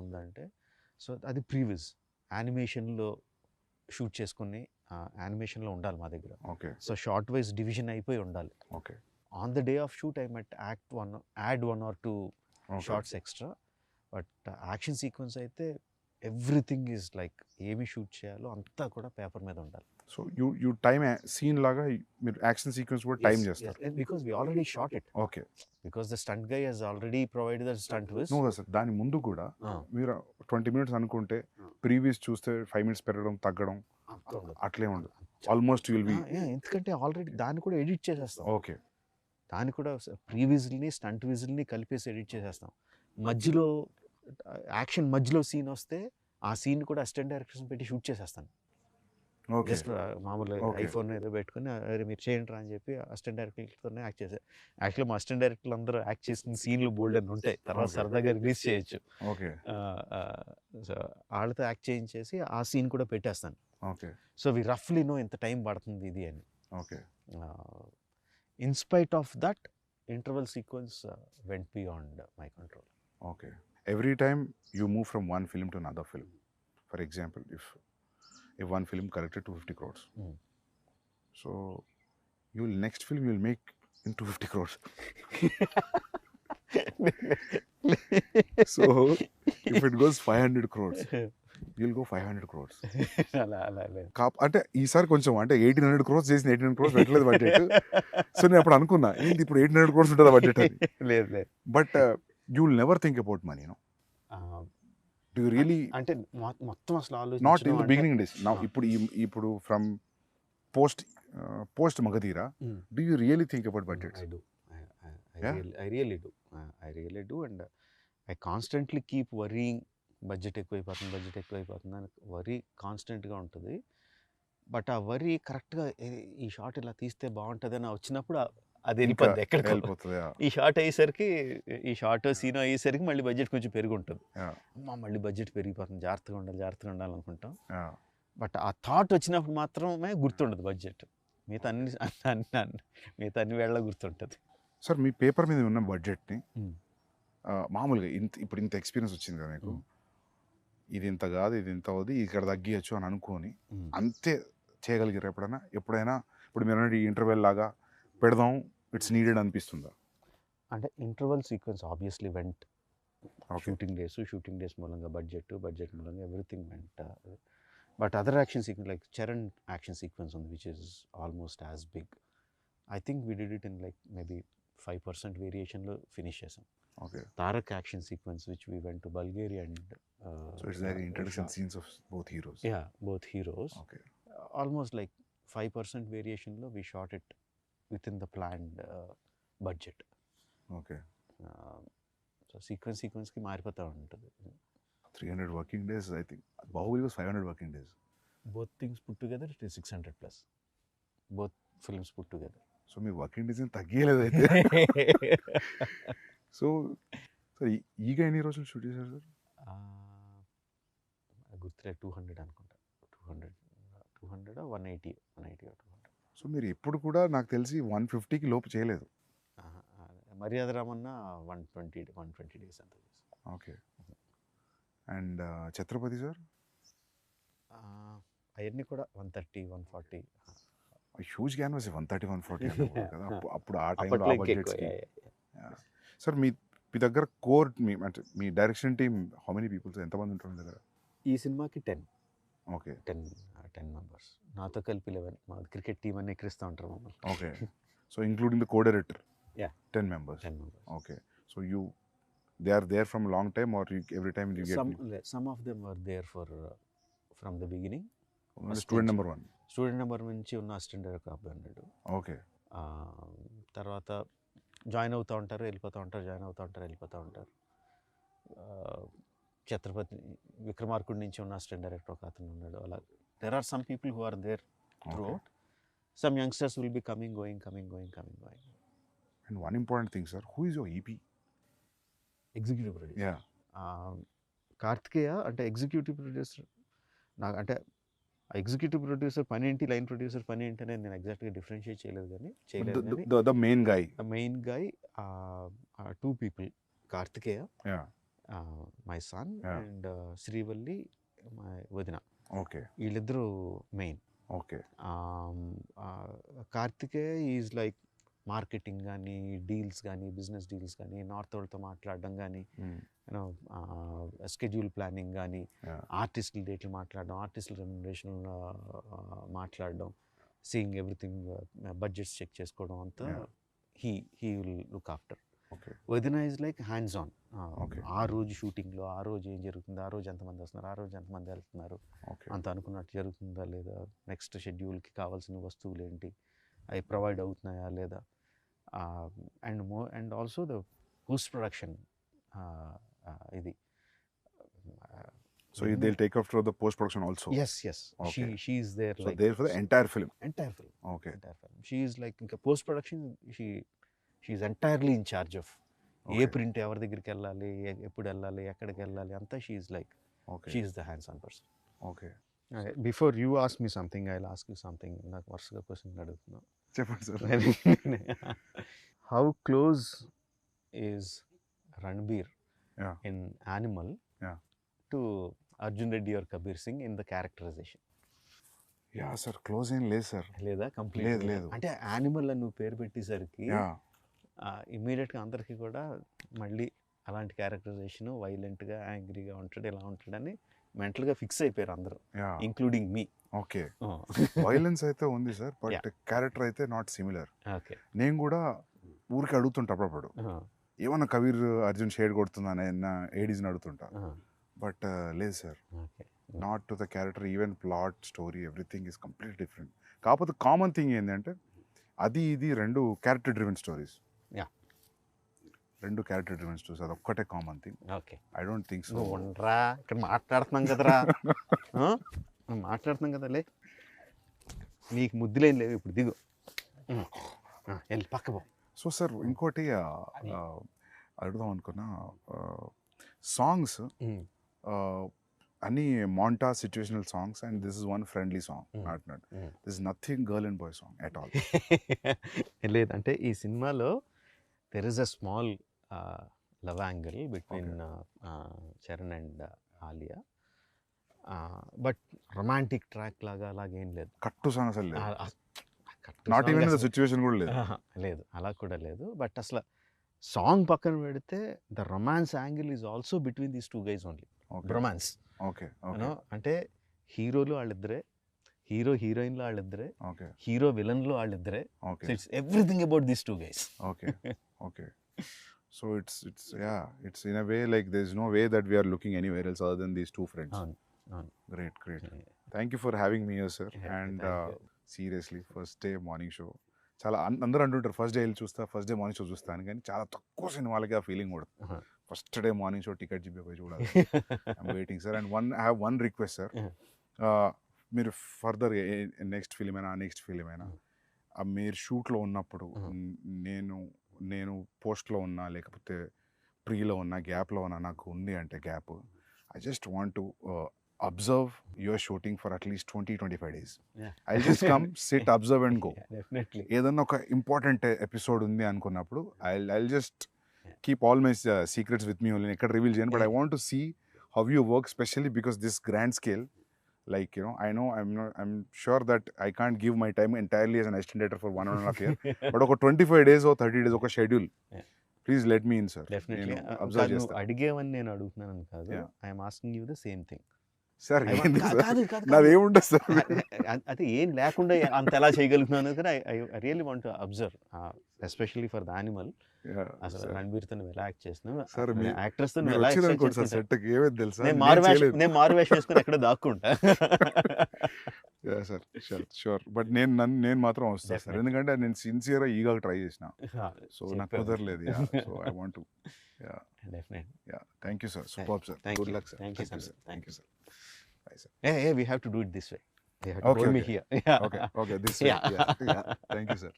ఉందంటే సో అది ప్రీవిజ్ యానిమేషన్లో షూట్ చేసుకుని యానిమేషన్లో ఉండాలి మా దగ్గర. Okay. So shot wise division అయిపోయి ఉండాలి. Okay. On the day of shoot I might add 1 or 2 shots extra. But action sequence అయితే ఎవ్రీథింగ్ ఈజ్ లైక్ ఏమి షూట్ చేయాలో అంతా కూడా పేపర్ మీద ఉండాలి. సో యూ టైమ్ సీన్ లాగా మీరు యాక్షన్ సీక్వెన్స్ కూడా టైం చేస్తారు? Because we already shot it. Okay. Because the stunt guy has already provided the stunt viz. No sir, దాని ముందు కూడా మీరు 20 minutes అనుకుంటే ప్రీవియస్ చూస్తే 5 minutes పెరగడం తగ్గడం అట్లే ఉండదు. ఆల్మోస్ట్ విల్ బి, ఎందుకంటే ఆల్రెడీ దాన్ని కూడా ఎడిట్ చేసేస్తాం. ఓకే. దాన్ని కూడా ప్రీవిజ్ని స్టంట్ విజిల్ని కలిపేసి ఎడిట్ చేసేస్తాం. మధ్యలో యాక్షన్ మధ్యలో సీన్ వస్తే ఆ సీన్ కూడా అసిస్టెంట్ డైరెక్టర్స్ పెట్టి షూట్ చేసేస్తాను. జస్ట్ మామూలు ఐఫోన్ ఏదో పెట్టుకుని అరే మీరు చేయండి రా అని చెప్పి అసిస్టెంట్ డైరెక్టర్తోనే యాక్ట్ చేశారు. యాక్చువల్లీ మా అసిస్టెంట్ డైరెక్టర్లు అందరూ యాక్ట్ చేసిన సీన్లు బోల్డ్ అని ఉంటాయి, తర్వాత సరదాగా రిలీజ్ చేయొచ్చు. ఓకే. సో వాళ్ళతో యాక్ట్ చేయించేసి ఆ సీన్ కూడా పెట్టేస్తాను. ఓకే. సో వి రఫ్లీ నో ఎంత టైం పడుతుంది ఇది అని. Okay. In spite of that interval sequence vent beyond my control. Okay. Every time you move from one film to another film, for example, if one film collected 250 crores, so next film you'll make in 250 crores. So if it goes 500 crores, you'll go 500 crores. అంటే ఈసారి కొంచెం అంటే 1800 crores చేసిన 1800 crores పెట్టలేదు budget. So నేను అప్పుడు అనుకున్నా ఏంటి ఇప్పుడు 1800 crores ఉంటుందా బడ్జెట్ అని. లేదు. But you will never think about money, no? Do you really? అంటే మొత్తం అసలు ఆలోచన not in the beginning days. Now ఇప్పుడు from post Magadira, do you really think about budgets? I do. I really do, and I constantly keep worrying. Budget ఎక్కువైపోతుంది అని worry కాన్స్టెంట్గా ఉంటుంది. But ఆ వరీ కరెక్ట్గా ఈ షాట్ ఇలా తీస్తే బాగుంటుంది అని వచ్చినప్పుడు అది వెళ్ళిపోద్ది ఎక్కడికి వెళ్ళిపోతుంది. ఈ షార్ట్ సీన్ అయ్యేసరికి మళ్ళీ బడ్జెట్ కొంచెం పెరిగి ఉంటుంది. మళ్ళీ బడ్జెట్ పెరిగిపోతుంది, జాగ్రత్తగా ఉండాలి అనుకుంటాం. బట్ ఆ థాట్ వచ్చినప్పుడు మాత్రమే గుర్తుండదు బడ్జెట్. మిగతా మిగతా అన్ని వేళ గుర్తుంటుంది. సార్ మీ పేపర్ మీద ఉన్న బడ్జెట్ని మామూలుగా ఇప్పుడు ఇంత ఎక్స్పీరియన్స్ వచ్చింది కదా మీకు, ఇది ఇంత కాదు ఇది ఇంత అవుది ఇక్కడ తగ్గియచ్చు అని అనుకొని అంతే చేయగలిగారు ఎప్పుడైనా ఇప్పుడు మీరు అన్నది ఇంటర్వెల్ లాగా పెడదాం ఇట్స్ నీడెడ్ అనిపిస్తుందా? అంటే interval sequence obviously went. Shooting days మూలంగా బడ్జెట్ మూలంగా everything went. But other action sequence like Charan action sequence ఉంది which is almost as big. I think we did it in like maybe 5% వేరియేషన్లో finish చేసాం. Okay. Tarak action sequence which we went to Bulgaria and so it's like introduction scenes of both heroes. Yeah, both heroes. Okay. Almost like 5% వేరియేషన్లో we shot it with in the planned budget. Okay. So సీక్వెన్స్కి మారిపోతూ ఉంటుంది. 300 working days I think. Baahubali was 500 working days. Both things put together it is 600+. Both films put together. So మీ working days తగ్గలేదు అయితే. So sir ఈగ ఎన్ని రోజులు shoot చేశారు సార్? గుర్తులే 200 అనుకుంటా. 200 180 200. సో మీరు ఎప్పుడు కూడా నాకు తెలిసి 150కి లోపు చేయలేదు. మర్యాద రామన్నా 120 డేస్ అంత. ఓకే. And Chhatrapati sir? అవన్నీ కూడా 130 140. హ్యూజ్ క్యాన్వాస్ 130 140 కదా అప్పుడు ఆ టైంలో ఆ బడ్జెట్స్కి. సార్ మీ దగ్గర కోర్ అంటే మీ direction team how many peoples, ఎంతమంది ఉంటారు మీ దగ్గర? ఈ సినిమాకి 10. ఓకే. 10 మెంబర్స్. నాతో కలిపి 11. మా క్రికెట్ టీం అన్ని ఎక్కిరిస్తూ ఉంటారు మమ్మల్ని. Okay. So including the co director? Yeah. 10 members. Okay. So they are there from a long time or every time you get some of them were there from the beginning. Student number 1. Student number నుంచి ఉన్న assistant director అబ్బాయి అన్నాడు. Okay. తర్వాత join అవుతూ ఉంటారు వెళ్ళిపోతూ ఉంటారు. ఛత్రపతి విక్రమార్కుడి నుంచి ఉన్న అసిస్టెంట్ డైరెక్టర్ ఒక అతను ఉన్నాడు. అలా there are some people who are there throughout. Some youngsters will be coming going. And one important thing, sir, who is your EP? Executive producer. Yeah. Karthikeya అంటే ఎగ్జిక్యూటివ్ ప్రొడ్యూసర్. నాకు అంటే ఎగ్జిక్యూటివ్ ప్రొడ్యూసర్ పని ఏంటి, line producer పని ఏంటి అనేది నేను ఎగ్జాక్ట్గా డిఫరెన్షియేట్ చేయలేదు కానీ the main guy. The main guy, 2 people, Karthikeya, my son, and Srivalli, my వదిన. ఓకే. వీళ్ళిద్దరూ main. Okay. Karthikeya is like marketing కానీ డీల్స్ కానీ బిజినెస్ డీల్స్ కానీ నార్త్ వాళ్ళతో మాట్లాడడం కానీ యూనో స్కెడ్యూల్ ప్లానింగ్ కానీ ఆర్టిస్టుల డేట్లు మాట్లాడడం, ఆర్టిస్టుల రెమ్యునరేషన్ మాట్లాడడం, సీయింగ్ ఎవ్రీథింగ్, బడ్జెట్స్ చెక్ చేసుకోవడం అంతా హీ విల్ లుక్ ఆఫ్టర్. వదిన ఈజ్ లైక్ హ్యాండ్స్ ఆన్. ఆ రోజు షూటింగ్లో ఆ రోజు ఏం జరుగుతుంది, ఆ రోజు ఎంతమంది వస్తున్నారు, ఆ రోజు ఎంతమంది వెళ్తున్నారు, అంత అనుకున్నట్టు జరుగుతుందా లేదా, నెక్స్ట్ షెడ్యూల్కి కావాల్సిన వస్తువులు ఏంటి, అవి ప్రొవైడ్ అవుతున్నాయా లేదా, and also the post production ఇది. So they'll take after the post production also? Yes. Okay. She is there. So like, there for the entire film? Entire film. Okay. Entire film. She is like in post production, she is entirely in charge of ఏ print ఎవరి దగ్గరికి వెళ్ళాలి, ఎప్పుడు వెళ్ళాలి, ఎక్కడికి వెళ్ళాలి అంతా. She is like she is the hands on person. Okay. Before you ask me something I will ask you something. నాకు వరుసగా క్వశ్చన్ అడుగుతున్నాను. చెప్పండి sir. How close is Ranbir in Animal to Arjun Reddy or Kabir Singh in the characterization? Yeah sir, close ఏం లేదు sir. లేదా? Complete లేదు. అంటే animal అని నువ్వు పేరు పెట్టేసరికి ఇమ్మీడియట్గా అందరికీ కూడా మళ్ళీ అలాంటి క్యారెక్టరైజేషన్, వైలెంట్గా యాంగ్రీగా ఉంటాడు, ఇలా ఉంటాడని మెంటల్గా ఫిక్స్ అయిపోయారు అందరూ, ఇంక్లూడింగ్ మీ. ఓకే. వైలెన్స్ అయితే ఉంది సార్, బట్ క్యారెక్టర్ అయితే నాట్ సిమిలర్. ఓకే. నేను కూడా ఊరికి అడుగుతుంటా అప్పుడప్పుడు, ఏమన్నా కబీర్ అర్జున్ షేడ్ కొడుతుందా అని ఏడీస్ని అడుగుతుంటా. బట్ లేదు sir, not to the character. Even plot, story, everything is complete different. కాకపోతే కామన్ థింగ్ ఏంటంటే అది ఇది రెండు క్యారెక్టర్ డ్రివెన్ స్టోరీస్. రెండు క్యారెక్టర్ డ్రివెన్ స్టోరీస్, అది ఒక్కటే common thing. Okay. I don't think so. ఉండరా, ఇక్కడ మాట్లాడుతున్నాం కదరా, మాట్లాడుతున్నాం కదా, లే నీకు ముద్దులేం లేవు, ఇప్పుడు దిగు, వెళ్ళి పక్క పో. సో సార్ ఇంకోటి అడుగుదాం అనుకున్నా, సాంగ్స్ అన్ని మాంటా situational songs and this is one friendly song. Not this is nothing girl and boy song at all. లేదు అంటే ఈ సినిమాలో there is a small love angle between Charan and Alia, but romantic track లాగా అలాగేం లేదు. కట్టు సాంగ్ అసలు లేదు. కట్టు నాట్ song ఈవెన్ ద అసలు- సిచ్యువేషన్ కూడా లేదు. లేదు, అలా కూడా లేదు. బట్ అసలు సాంగ్ పక్కన పెడితే the romance angle is also between these two guys only. Romance okay okay అంటే హీరోలు వాళ్ళిద్దరే, హీరో హీరోయిన్లు వాళ్ళిద్దరే, ఓకే హీరో విలన్లు వాళ్ళిద్దరే. Okay so it's everything about these two guys. Okay okay. So it's in a way like there's no way that we are looking anywhere else other than these two friends. అవును అవును. Great. Thank you for having me here, sir. Yeah, And thank you. seriously, first day morning show చాలా అందరూ అంటుంటారు first day వెళ్ళి చూస్తా, first day morning show చూస్తాను, కానీ చాలా తక్కువ సినిమాలకి ఆ ఫీలింగ్ కూడా. First day morning show ticket పోయి చూడాలి. I'm waiting sir. And I have one request sir, మీరు ఫర్దర్ నెక్స్ట్ ఫిలిం అయినా నెక్స్ట్ ఫిలిం అయినా మీరు షూట్లో ఉన్నప్పుడు నేను పోస్ట్లో ఉన్నా లేకపోతే ప్రీలో ఉన్నా గ్యాప్లో ఉన్నా, నాకు ఉంది అంటే gap, I just want to observe your shooting for at least 20-25 days. Yeah. I'll just come, sit, observe and go. Yeah, definitely. ఏదన్నా ఒక ఇంపార్టెంట్ ఎపిసోడ్ ఉంది అనుకున్నప్పుడు I'll just keep all my secrets with me only. ఎక్కడ reveal చేయను, but I want to see how you work, especially because this grand scale, like, you know, I'm sure that I can't give my time entirely as an assistant director for 1.5 year, but ఒక 25 days or 30 days ఒక schedule, please let me in sir. Definitely. Observe చేస్తాను. అడిగేవని నేను అడుగుతున్నాను కాదు, I'm asking you the same thing. Sir కాదు నాదేముంటుంది sir, అది ఏం లేకుండా అంత ఎలా చేయగలుగుతున్నాను కదా. I really want to observe, especially for the animal. అసలు రణబీర్తో నువ్వు ఎలా యాక్ట్ చేస్తున్నావు, సార్ యాక్టర్స్ తో నువ్వు ఎలా అనుకోండి సార్, సెట్కి ఏమేది తెలుసా, నేను మారు వేషం వేసుకుని ఎక్కడ దాక్కుంటా. సార్ షూర్, బట్ నేను మాత్రం వస్తాను సార్, ఎందుకంటే నేను సిన్సియర్గా ఈగా ట్రై చేసిన, సో నాకు కుదరలేదు. So I want to. Thank you sir, super sir, good luck sir. Thank you sir. Thank you sir. Bye, sir. Hey, we have to do it this way. They have to hold me here. Okay, this way. Yeah. Thank you, sir.